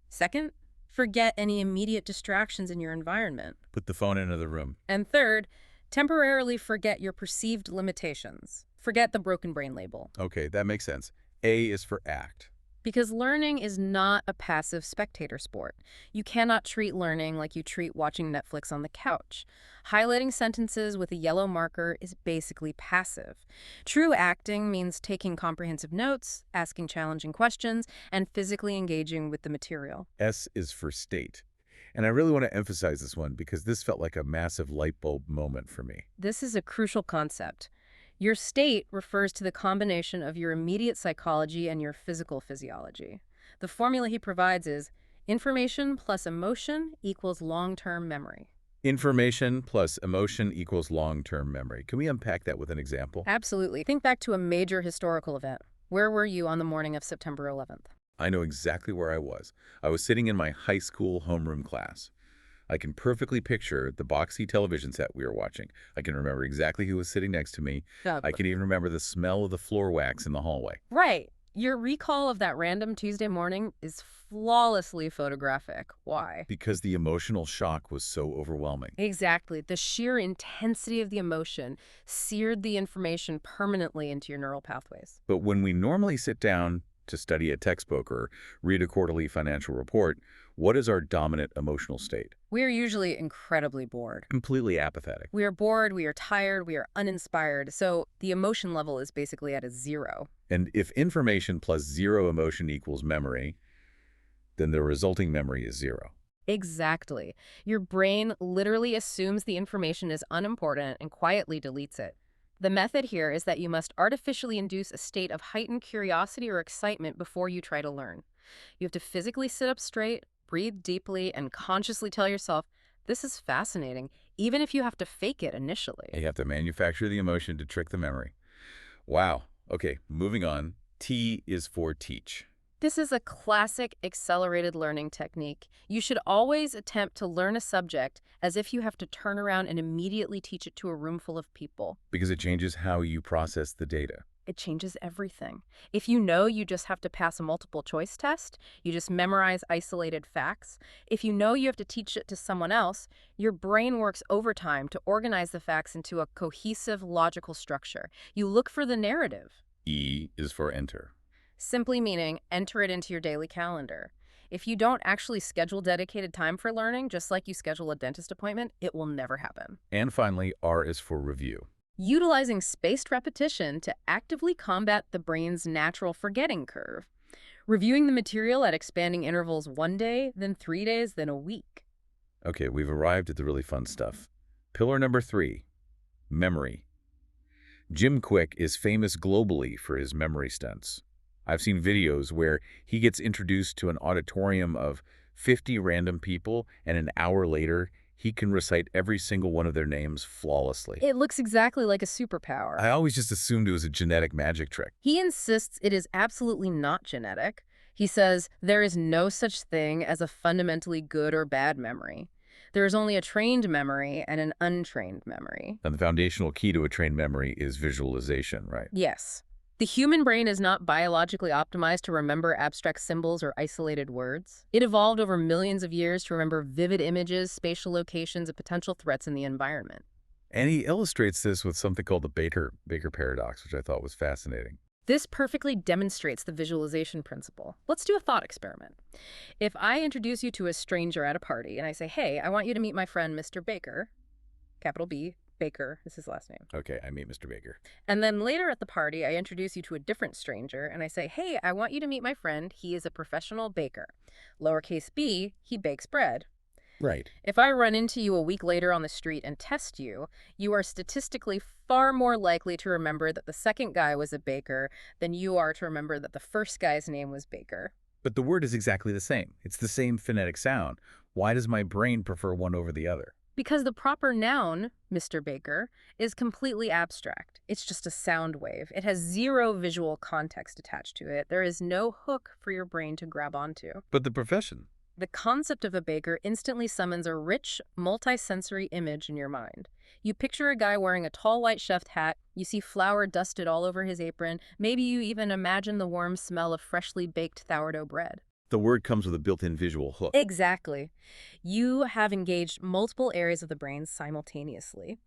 Second, forget any immediate distractions in your environment. Put the phone into the room. And third, temporarily forget your perceived limitations. Forget the broken brain label. Okay, that makes sense. A is for act. Because learning is not a passive spectator sport. You cannot treat learning like you treat watching Netflix on the couch. Highlighting sentences with a yellow marker is basically passive. True acting means taking comprehensive notes, asking challenging questions, and physically engaging with the material. S is for state. And I really want to emphasize this one because this felt like a massive light bulb moment for me. This is a crucial concept. Your state refers to the combination of your immediate psychology and your physical physiology. The formula he provides is information plus emotion equals long-term memory. Information plus emotion equals long-term memory. Can we unpack that with an example? Absolutely. Think back to a major historical event. Where were you on the morning of September 11th? I know exactly where I was. I was sitting in my high school homeroom class. I can perfectly picture the boxy television set we were watching. I can remember exactly who was sitting next to me. I can even remember the smell of the floor wax in the hallway. Right. Your recall of that random Tuesday morning is flawlessly photographic. Why? Because the emotional shock was so overwhelming. Exactly. The sheer intensity of the emotion seared the information permanently into your neural pathways. But when we normally sit down to study a textbook or read a quarterly financial report, what is our dominant emotional state? We are usually incredibly bored. Completely apathetic. We are bored, we are tired, we are uninspired, so the emotion level is basically at a 0. And if information plus 0 emotion equals memory, then the resulting memory is 0. Exactly. Your brain literally assumes the information is unimportant and quietly deletes it. The method here is that you must artificially induce a state of heightened curiosity or excitement before you try to learn. You have to physically sit up straight, breathe deeply, and consciously tell yourself, this is fascinating, even if you have to fake it initially. You have to manufacture the emotion to trick the memory. Wow. Okay, moving on. T is for teach. This is a classic accelerated learning technique. You should always attempt to learn a subject as if you have to turn around and immediately teach it to a room full of people. Because it changes how you process the data. It changes everything. If you know you just have to pass a multiple choice test, you just memorize isolated facts. If you know you have to teach it to someone else, your brain works overtime to organize the facts into a cohesive, logical structure. You look for the narrative. E is for enter. Simply meaning enter it into your daily calendar. If you don't actually schedule dedicated time for learning, just like you schedule a dentist appointment, it will never happen. And finally, R is for review. Utilizing spaced repetition to actively combat the brain's natural forgetting curve. Reviewing the material at expanding intervals 1 day, then 3 days, then a week. Okay, we've arrived at the really fun stuff. Pillar number 3, memory. Jim Kwik is famous globally for his memory stunts. I've seen videos where he gets introduced to an auditorium of 50 random people, and an hour later, he can recite every single one of their names flawlessly. It looks exactly like a superpower. I always just assumed it was a genetic magic trick. He insists it is absolutely not genetic. He says there is no such thing as a fundamentally good or bad memory. There is only a trained memory and an untrained memory. And the foundational key to a trained memory is visualization, right? Yes. The human brain is not biologically optimized to remember abstract symbols or isolated words. It evolved over millions of years to remember vivid images, spatial locations, and potential threats in the environment. And he illustrates this with something called the Baker paradox, which I thought was fascinating. This perfectly demonstrates the visualization principle. Let's do a thought experiment. If I introduce you to a stranger at a party and I say, hey, I want you to meet my friend, Mr. Baker, capital B, Baker is his last name. Okay, I meet Mr. Baker. And then later at the party, I introduce you to a different stranger and I say, hey, I want you to meet my friend. He is a professional baker. Lowercase b, he bakes bread. Right. If I run into you a week later on the street and test you, you are statistically far more likely to remember that the second guy was a baker than you are to remember that the first guy's name was Baker. But the word is exactly the same. It's the same phonetic sound. Why does my brain prefer one over the other? Because the proper noun, Mr. Baker, is completely abstract. It's just a sound wave. It has zero visual context attached to it. There is no hook for your brain to grab onto. But the profession? The concept of a baker instantly summons a rich, multi-sensory image in your mind. You picture a guy wearing a tall white chef's hat, you see flour dusted all over his apron, maybe you even imagine the warm smell of freshly baked sourdough bread. The word comes with a built-in visual hook. Exactly. You have engaged multiple areas of the brain simultaneously.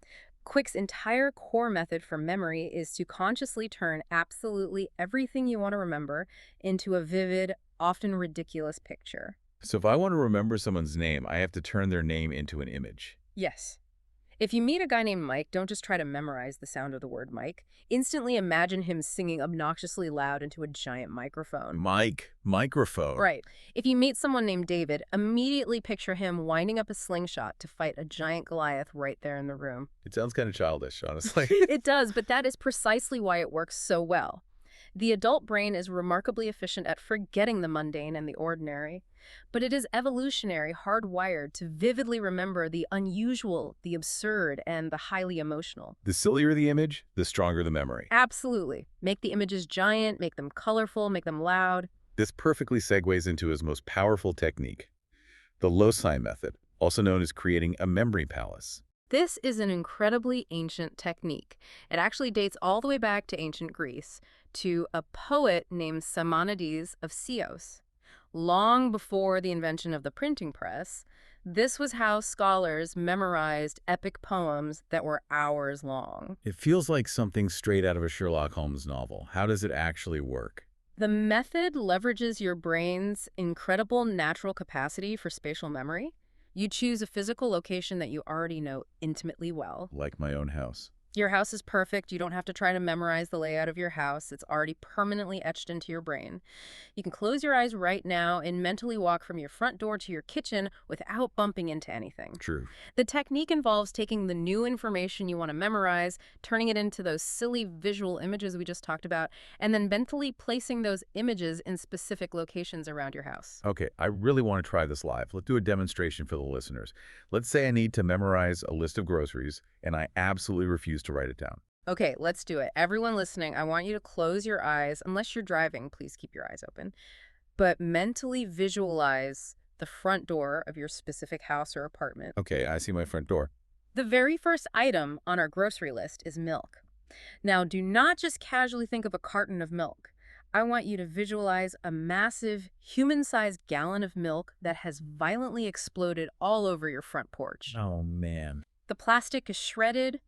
Kwik's entire core method for memory is to consciously turn absolutely everything you want to remember into a vivid, often ridiculous picture. So if I want to remember someone's name, I have to turn their name into an image. Yes. If you meet a guy named Mike, don't just try to memorize the sound of the word Mike. Instantly imagine him singing obnoxiously loud into a giant microphone. Microphone. Right. If you meet someone named David, immediately picture him winding up a slingshot to fight a giant Goliath right there in the room. It sounds kind of childish, honestly. It does, but that is precisely why it works so well. The adult brain is remarkably efficient at forgetting the mundane and the ordinary, but it is evolutionary hardwired to vividly remember the unusual, the absurd, and the highly emotional. The sillier the image, the stronger the memory. Absolutely. Make the images giant, make them colorful, make them loud. This perfectly segues into his most powerful technique, the loci method, also known as creating a memory palace. This is an incredibly ancient technique. It actually dates all the way back to ancient Greece, to a poet named Simonides of Chios. Long before the invention of the printing press, this was how scholars memorized epic poems that were hours long. It feels like something straight out of a Sherlock Holmes novel. How does it actually work? The method leverages your brain's incredible natural capacity for spatial memory. You choose a physical location that you already know intimately well. Like my own house. Your house is perfect. You don't have to try to memorize the layout of your house. It's already permanently etched into your brain. You can close your eyes right now and mentally walk from your front door to your kitchen without bumping into anything. True. The technique involves taking the new information you want to memorize, turning it into those silly visual images we just talked about, and then mentally placing those images in specific locations around your house. Okay, I really want to try this live. Let's do a demonstration for the listeners. Let's say I need to memorize a list of groceries, and I absolutely refuse to write it down. Okay, let's do it. Everyone listening, I want you to close your eyes. Unless you're driving, please keep your eyes open. But mentally visualize the front door of your specific house or apartment. Okay, I see my front door. The very first item on our grocery list is milk. Now, do not just casually think of a carton of milk. I want you to visualize a massive, human-sized gallon of milk that has violently exploded all over your front porch. Oh, man. The plastic is shredded.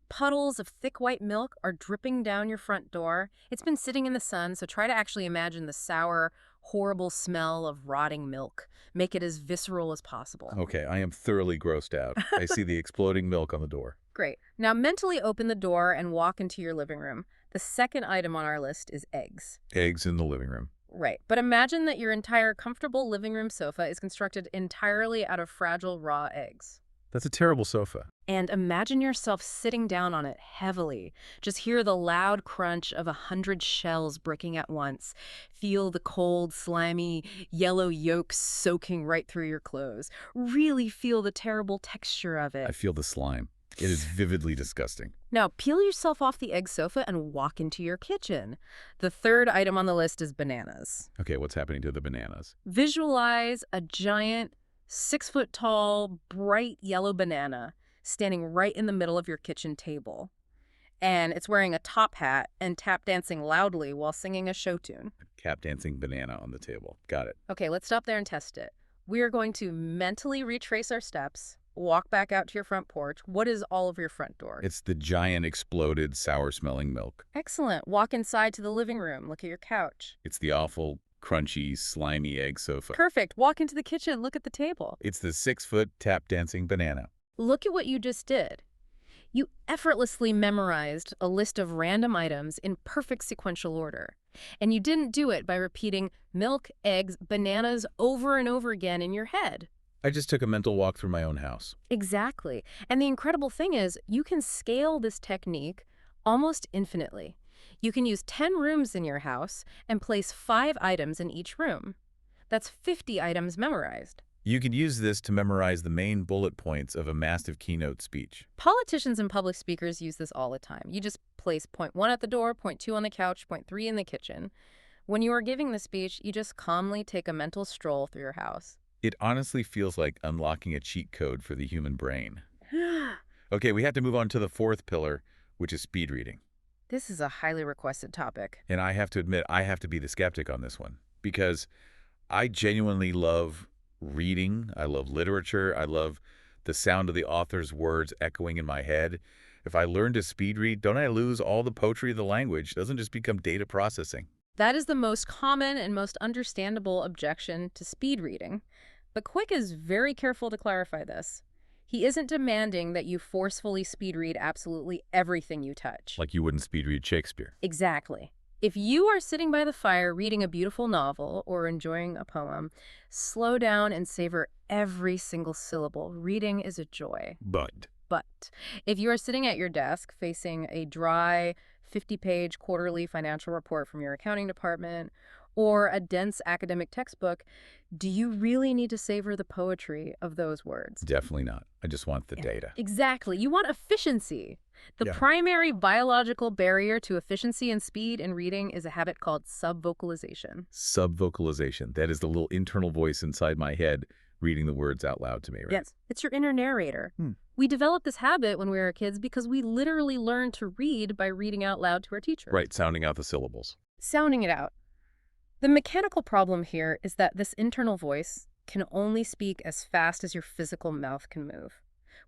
Puddles of thick white milk are dripping down your front door. It's been sitting in the sun, so try to actually imagine the sour, horrible smell of rotting milk. Make it as visceral as possible. Okay, I am thoroughly grossed out. I see the exploding milk on the door. Great. Now mentally open the door and walk into your living room. The second item on our list is eggs. Eggs in the living room. Right. But imagine that your entire comfortable living room sofa is constructed entirely out of fragile raw eggs. That's a terrible sofa. And imagine yourself sitting down on it heavily. Just hear the loud crunch of 100 shells breaking at once. Feel the cold, slimy, yellow yolks soaking right through your clothes. Really feel the terrible texture of I it. feel the slime. It is vividly disgusting. Now, peel yourself off the egg sofa and walk into your kitchen. The third item on the list is bananas. Okay, what's happening to the bananas? Visualize a giant, 6-foot-tall, bright yellow banana standing right in the middle of your kitchen table. And it's wearing a top hat and tap dancing loudly while singing a show tune. Cap dancing banana on the table. Got it. Okay, let's stop there and test it. We are going to mentally retrace our steps, walk back out to your front porch. What is all of your front door? It's the giant exploded sour-smelling milk. Excellent. Walk inside to the living room. Look at your couch. It's the awful, crunchy, slimy egg sofa. Perfect. Walk into the kitchen. Look at the table. It's the 6-foot tap dancing banana. Look at what you just did. You effortlessly memorized a list of random items in perfect sequential order. And you didn't do it by repeating milk, eggs, bananas over and over again in your head. I just took a mental walk through my own house. Exactly. And the incredible thing is, you can scale this technique almost infinitely. You can use 10 rooms in your house and place 5 items in each room. That's 50 items memorized. You could use this to memorize the main bullet points of a massive keynote speech. Politicians and public speakers use this all the time. You just place point 1 at the door, point 2 on the couch, point 3 in the kitchen. When you are giving the speech, you just calmly take a mental stroll through your house. It honestly feels like unlocking a cheat code for the human brain. Okay, we have to move on to the fourth pillar, which is speed reading. This is a highly requested topic. And I have to admit, I have to be the skeptic on this one because I genuinely love reading. I love literature. I love the sound of the author's words echoing in my head. If I learn to speed read, don't I lose all the poetry of the language? It doesn't just become data processing. That is the most common and most understandable objection to speed reading. But Kwik is very careful to clarify this. He isn't demanding that you forcefully speed read absolutely everything you touch. Like you wouldn't speed read Shakespeare. Exactly. If you are sitting by the fire reading a beautiful novel or enjoying a poem, slow down and savor every single syllable. Reading is a joy. But But if you are sitting at your desk facing a dry, 50-page quarterly financial report from your accounting department or a dense academic textbook, do you really need to savor the poetry of those words? definitely not. I just want the Yeah. data. Exactly. You want efficiency. The Yeah. primary biological barrier to efficiency and speed in reading is a habit called subvocalization. Subvocalization. That is the little internal voice inside my head reading the words out loud to me, right? Yes. It's your inner narrator. We developed this habit when we were kids because we literally learned to read by reading out loud to our teachers. Right, sounding out the syllables. Sounding it out. The mechanical problem here is that this internal voice can only speak as fast as your physical mouth can move,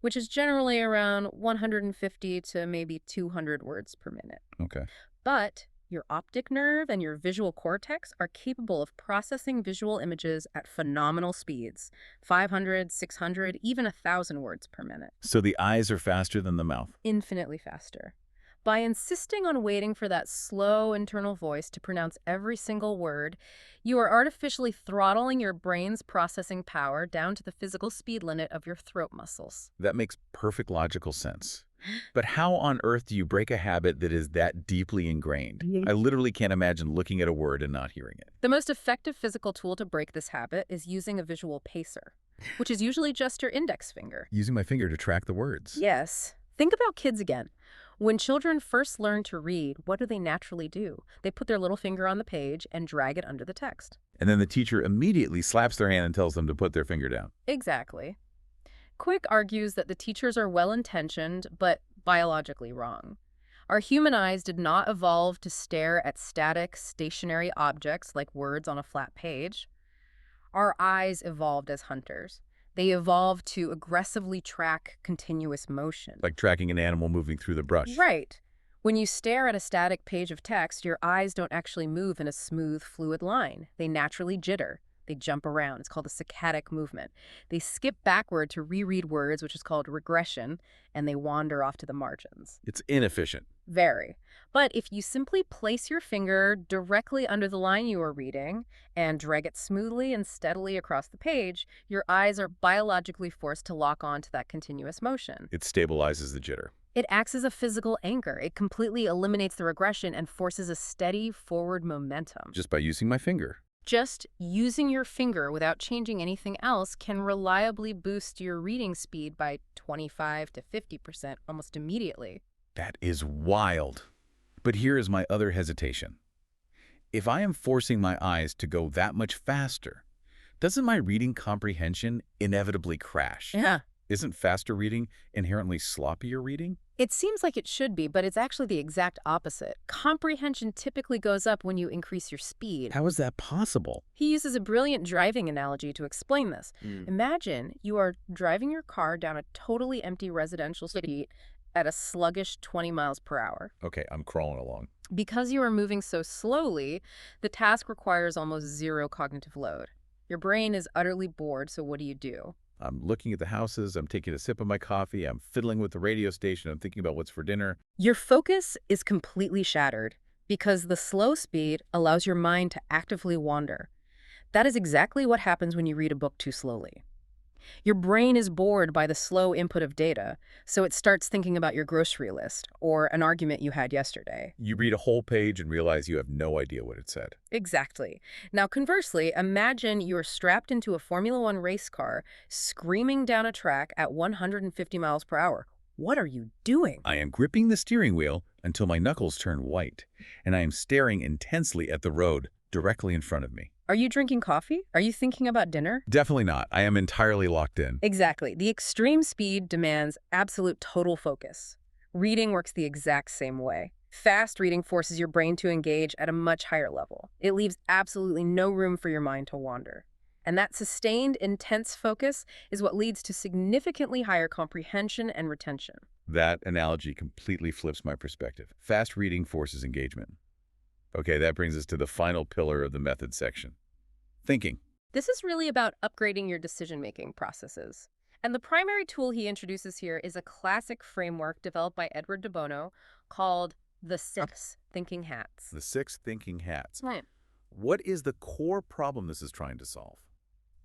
which is generally around 150 to maybe 200 words per minute. Okay. But your optic nerve and your visual cortex are capable of processing visual images at phenomenal speeds, 500, 600, even 1,000 words per minute, So the eyes are faster than the mouth. infinitely faster. By insisting on waiting for that slow internal voice to pronounce every single word, you are artificially throttling your brain's processing power down to the physical speed limit of your throat muscles. That makes perfect logical sense. But how on earth do you break a habit that is that deeply ingrained? I literally can't imagine looking at a word and not hearing it. The most effective physical tool to break this habit is using a visual pacer, which is usually just your index finger. Using my finger to track the words. Yes. Think about kids again. When children first learn to read, what do they naturally do? They put their little finger on the page and drag it under the text. And then the teacher immediately slaps their hand and tells them to put their finger down. Exactly. Kwik argues that the teachers are well-intentioned, but biologically wrong. Our human eyes did not evolve to stare at static, stationary objects like words on a flat page. Our eyes evolved as hunters. They evolved to aggressively track continuous motion. Like tracking an animal moving through the brush. Right. When you stare at a static page of text, your eyes don't actually move in a smooth, fluid line. They naturally jitter. They jump around. It's called a saccadic movement. They skip backward to reread words, which is called regression, and they wander off to the margins. It's inefficient. Very. But if you simply place your finger directly under the line you are reading and drag it smoothly and steadily across the page, your eyes are biologically forced to lock on to that continuous motion. It stabilizes the jitter. It acts as a physical anchor. It completely eliminates the regression and forces a steady forward momentum. Just by using my finger. Just using your finger without changing anything else can reliably boost your reading speed by 25 to 50% almost immediately. That is wild. But here is my other hesitation. If I am forcing my eyes to go that much faster, doesn't my reading comprehension inevitably crash? Yeah. Isn't faster reading inherently sloppier reading? It seems like it should be, but it's actually the exact opposite. Comprehension typically goes up when you increase your speed. How is that possible? He uses a brilliant driving analogy to explain this. Imagine you are driving your car down a totally empty residential street at a sluggish 20 miles per hour. Okay, I'm crawling along. Because you are moving so slowly, the task requires almost zero cognitive load. Your brain is utterly bored, so what do? I'm looking at the houses, I'm taking a sip of my coffee, I'm fiddling with the radio station, I'm thinking about what's for dinner. Your focus is completely shattered because the slow speed allows your mind to actively wander. That is exactly what happens when you read a book too slowly. Your brain is bored by the slow input of data, so it starts thinking about your grocery list or an argument you had yesterday. You read a whole page and realize you have no idea what it said. Exactly. Now, conversely, imagine you're strapped into a Formula One race car, screaming down a track at 150 miles per hour. What are you doing? I am gripping the steering wheel until my knuckles turn white, and I am staring intensely at the road directly in front of me. Are you drinking coffee? Are you thinking about dinner? Definitely not. I am entirely locked in. Exactly. The extreme speed demands absolute total focus. Reading works the exact same way. Fast reading forces your brain to engage at a much higher level. It leaves absolutely no room for your mind to wander. And that sustained, intense focus is what leads to significantly higher comprehension and retention. That analogy completely flips my perspective. Fast reading forces engagement. Okay, that brings us to the final pillar of the method section. Thinking. This is really about upgrading your decision-making processes. And the primary tool he introduces here is a classic framework developed by Edward de Bono called the 6 Thinking Hats. The 6 thinking hats. Right. What is the core problem this is trying to solve?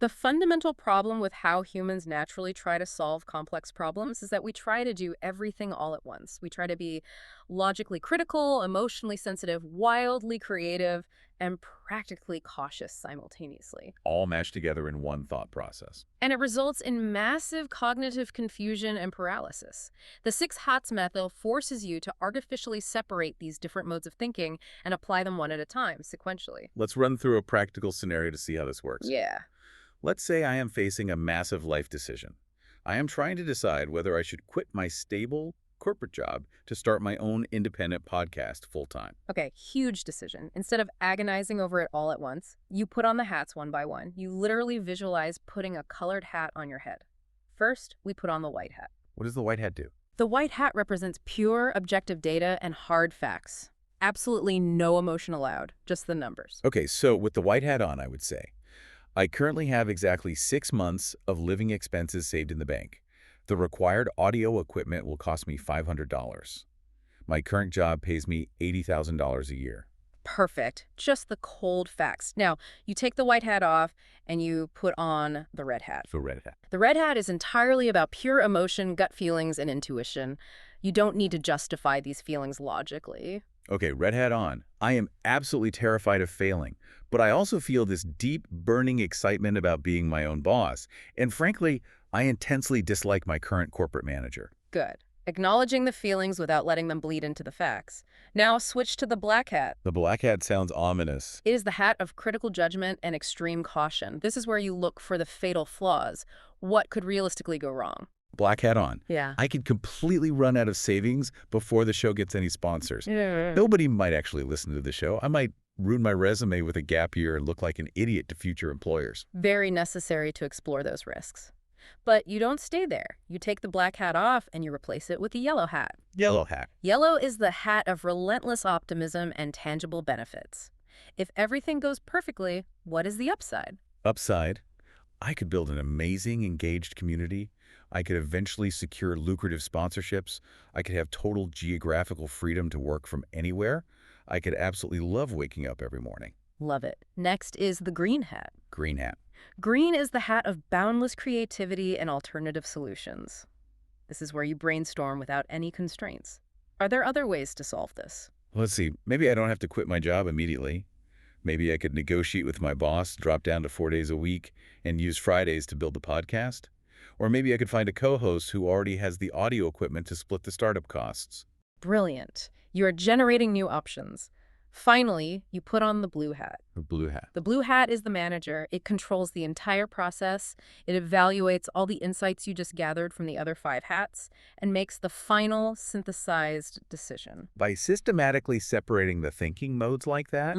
The fundamental problem with how humans naturally try to solve complex problems is that we try to do everything all at once. We try to be logically critical, emotionally sensitive, wildly creative, and practically cautious simultaneously. All mashed together in one thought process. And it results in massive cognitive confusion and paralysis. The 6 Hats method forces you to artificially separate these different modes of thinking and apply them one at a time, sequentially. Let's run through a practical scenario to see how this works. Yeah. Let's say I am facing a massive life decision. I am trying to decide whether I should quit my stable corporate job to start my own independent podcast full-time. Okay, huge decision. Instead of agonizing over it all at once, you put on the hats one by one. You literally visualize putting a colored hat on your head. First, we put on the white hat. What does the white hat do? The white hat represents pure, objective data and hard facts. Absolutely no emotion allowed, just the numbers. Okay, so with the white hat on, I would say, I currently have exactly 6 months of living expenses saved in the bank. The required audio equipment will cost me $500. My current job pays me $80,000 a year. Perfect. Just the cold facts. Now, you take the white hat off and you put on the red hat. So red hat. The red hat is entirely about pure emotion, gut feelings, and intuition. You don't need to justify these feelings logically. Okay, red hat on. I am absolutely terrified of failing, but I also feel this deep, burning excitement about being my own boss. And frankly, I intensely dislike my current corporate manager. Good. Acknowledging the feelings without letting them bleed into the facts. Now switch to the black hat. The black hat sounds ominous. It is the hat of critical judgment and extreme caution. This is where you look for the fatal flaws. What could realistically go wrong? Black hat on. Yeah. I could completely run out of savings before the show gets any sponsors. Yeah. Nobody might actually listen to the show. I might ruin my resume with a gap year and look like an idiot to future employers. Very necessary to explore those risks. But you don't stay there. You take the black hat off and you replace it with a yellow hat. Yellow hat. Yellow is the hat of relentless optimism and tangible benefits. If everything goes perfectly, what is the upside? Upside, I could build an amazing, engaged community. I could eventually secure lucrative sponsorships. I could have total geographical freedom to work from anywhere. I could absolutely love waking up every morning. Love it. Next is the green hat. Green hat. Green is the hat of boundless creativity and alternative solutions. This is where you brainstorm without any constraints. Are there other ways to solve this? Let's see, maybe I don't have to quit my job immediately. Maybe I could negotiate with my boss, drop down to 4 days a week, and use Fridays to build the podcast. Or maybe I could find a co-host who already has the audio equipment to split the startup costs. Brilliant. You are generating new options. Finally, you put on the blue hat. A blue hat. The blue hat is the manager. It controls the entire process. It evaluates all the insights you just gathered from the other 5 hats and makes the final synthesized decision. By systematically separating the thinking modes like that,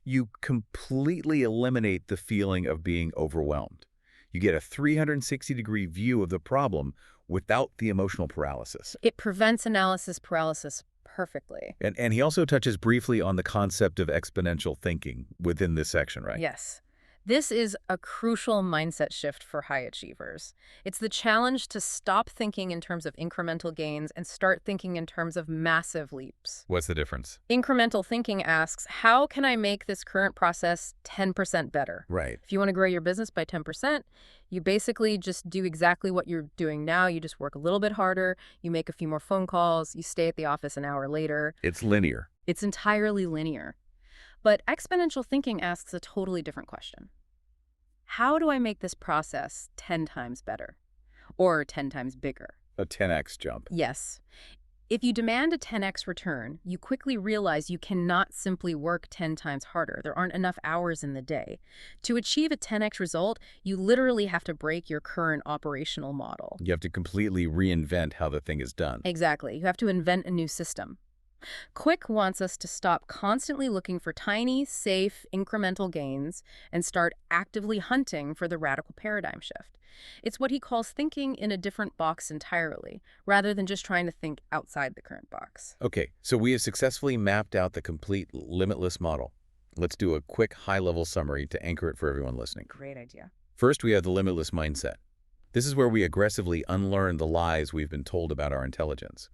you completely eliminate the feeling of being overwhelmed. You get a 360-degree view of the problem without the emotional paralysis. It prevents analysis paralysis perfectly. And he also touches briefly on the concept of exponential thinking within this section, right? Yes. This is a crucial mindset shift for high achievers. It's the challenge to stop thinking in terms of incremental gains and start thinking in terms of massive leaps. What's the difference? Incremental thinking asks, how can I make this current process 10% better? Right. If you want to grow your business by 10%, you basically just do exactly what you're doing now. You just work a little bit harder, you make a few more phone calls, you stay at the office an hour later. It's linear. It's entirely linear. But exponential thinking asks a totally different question. How do I make this process 10 times better? Or 10 times bigger? A 10x jump. Yes. If you demand a 10x return, you quickly realize you cannot simply work 10 times harder. There aren't enough hours in the day. To achieve a 10x result, you literally have to break your current operational model. You have to completely reinvent how the thing is done. Exactly. You have to invent a new system. Kwik wants us to stop constantly looking for tiny, safe, incremental gains and start actively hunting for the radical paradigm shift. It's what he calls thinking in a different box entirely, rather than just trying to think outside the current box. Okay, so we have successfully mapped out the complete limitless model. Let's do a quick high-level summary to anchor it for everyone listening. Great idea. First, we have the limitless mindset. This is where we aggressively unlearn the lies we've been told about our intelligence.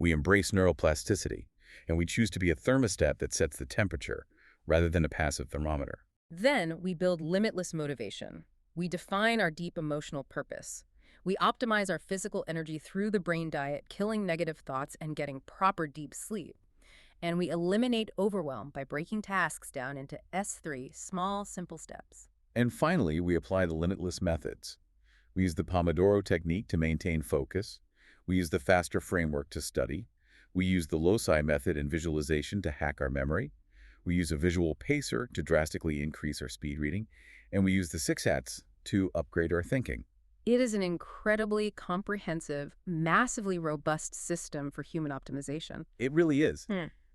We embrace neuroplasticity, and we choose to be a thermostat that sets the temperature, rather than a passive thermometer. Then we build limitless motivation. We define our deep emotional purpose. We optimize our physical energy through the brain diet, killing negative thoughts and getting proper deep sleep. And we eliminate overwhelm by breaking tasks down into S3, small, simple steps. And finally, we apply the limitless methods. We use the Pomodoro technique to maintain focus. We use the FASTER framework to study. We use the loci method and visualization to hack our memory. We use a visual pacer to drastically increase our speed reading. And we use the 6 hats to upgrade our thinking. It is an incredibly comprehensive, massively robust system for human optimization. It really is.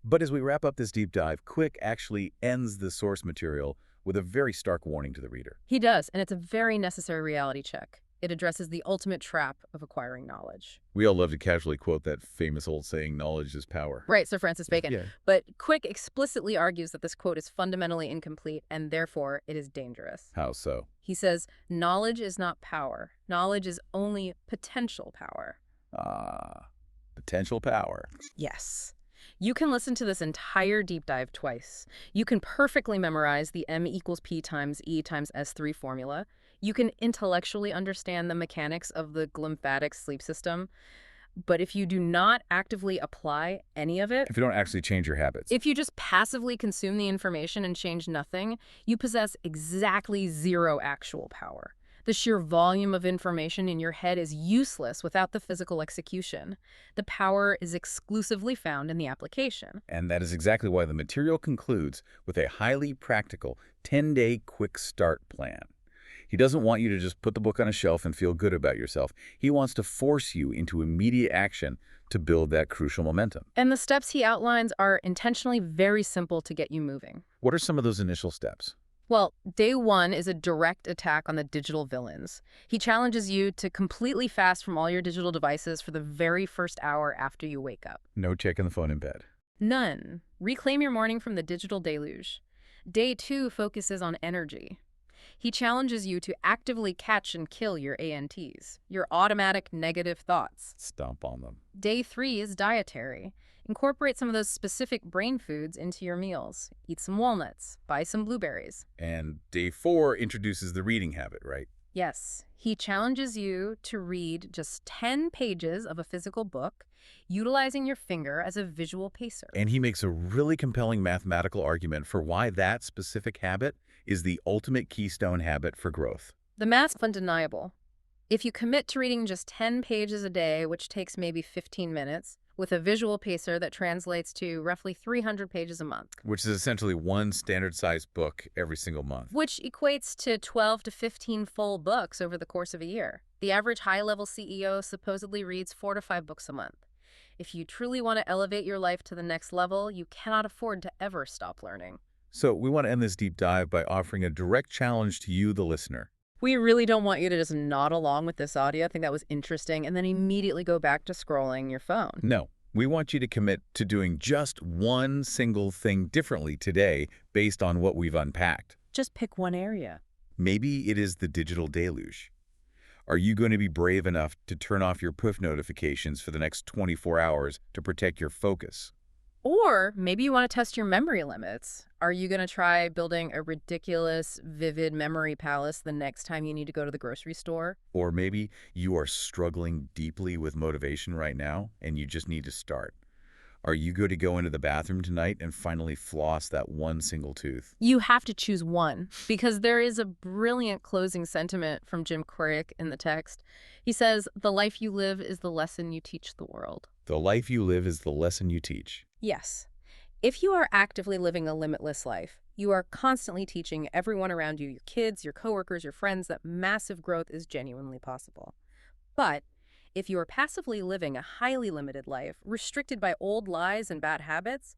But as we wrap up this deep dive, Kwik actually ends the source material with a very stark warning to the reader. He does, and it's a very necessary reality check. It addresses the ultimate trap of acquiring knowledge. We all love to casually quote that famous old saying, knowledge is power. Right, Sir Francis Bacon. Yeah. But Kwik explicitly argues that this quote is fundamentally incomplete, and therefore it is dangerous. How so? He says, knowledge is not power. Knowledge is only potential power. Potential power. Yes. You can listen to this entire deep dive twice. You can perfectly memorize the M equals P times E times S3 formula. You can intellectually understand the mechanics of the glymphatic sleep system. But if you do not actively apply any of it, If you don't actually change your habits. if you just passively consume the information and change nothing, you possess exactly 0 actual power. The sheer volume of information in your head is useless without the physical execution. The power is exclusively found in the application. And that is exactly why the material concludes with a highly practical 10-day quick start plan. He doesn't want you to just put the book on a shelf and feel good about yourself. He wants to force you into immediate action to build that crucial momentum. And the steps he outlines are intentionally very simple to get you moving. What are some of those initial steps? Well, day one is a direct attack on the digital villains. He challenges you to completely fast from all your digital devices for the very first hour after you wake up. No checking the phone in bed. None. Reclaim your morning from the digital deluge. Day two focuses on energy. He challenges you to actively catch and kill your ANTs, your automatic negative thoughts. Stomp on them. Day three is dietary. Incorporate some of those specific brain foods into your meals. Eat some walnuts, buy some blueberries. And day 4 introduces the reading habit, right? Yes, he challenges you to read just 10 pages of a physical book, utilizing your finger as a visual pacer. And he makes a really compelling mathematical argument for why that specific habit is the ultimate keystone habit for growth. The math's undeniable. If you commit to reading just 10 pages a day, which takes maybe 15 minutes, with a visual pacer that translates to roughly 300 pages a month. Which is essentially one standard-sized book every single month. Which equates to 12 to 15 full books over the course of a year. The average high-level CEO supposedly reads 4 to 5 books a month. If you truly want to elevate your life to the next level, you cannot afford to ever stop learning. So we want to end this deep dive by offering a direct challenge to you, the listener. We really don't want you to just nod along with this audio, think that was interesting, and then immediately go back to scrolling your phone. No, we want you to commit to doing just one single thing differently today based on what we've unpacked. Just pick one area. Maybe it is the digital deluge. Are you going to be brave enough to turn off your push notifications for the next 24 hours to protect your focus? Or maybe you want to test your memory limits. Are you going to try building a ridiculous, vivid memory palace the next time you need to go to the grocery store? Or maybe you are struggling deeply with motivation right now and you just need to start. Are you going to go into the bathroom tonight and finally floss that one single tooth? You have to choose one, because there is a brilliant closing sentiment from Jim Kwik in the text. He says, "The life you live is the lesson you teach the world." The life you live is the lesson you teach. Yes. If you are actively living a limitless life, you are constantly teaching everyone around you, your kids, your coworkers, your friends, that massive growth is genuinely possible. But if you are passively living a highly limited life, restricted by old lies and bad habits,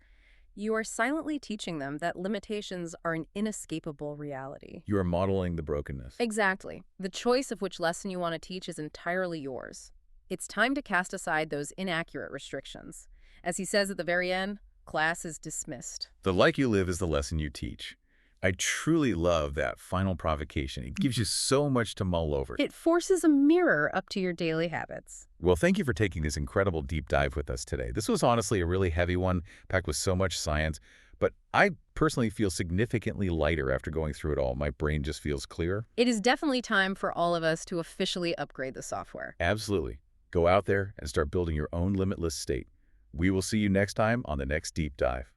you are silently teaching them that limitations are an inescapable reality. You are modeling the brokenness. Exactly. The choice of which lesson you want to teach is entirely yours. It's time to cast aside those inaccurate restrictions. As he says at the very end, class is dismissed. The life you live is the lesson you teach. I truly love that final provocation. It gives you so much to mull over. It forces a mirror up to your daily habits. Well, thank you for taking this incredible deep dive with us today. This was honestly a really heavy one, packed with so much science, but I personally feel significantly lighter after going through it all. My brain just feels clearer. It is definitely time for all of us to officially upgrade the software. Absolutely. Go out there and start building your own limitless state. We will see you next time on the next deep dive.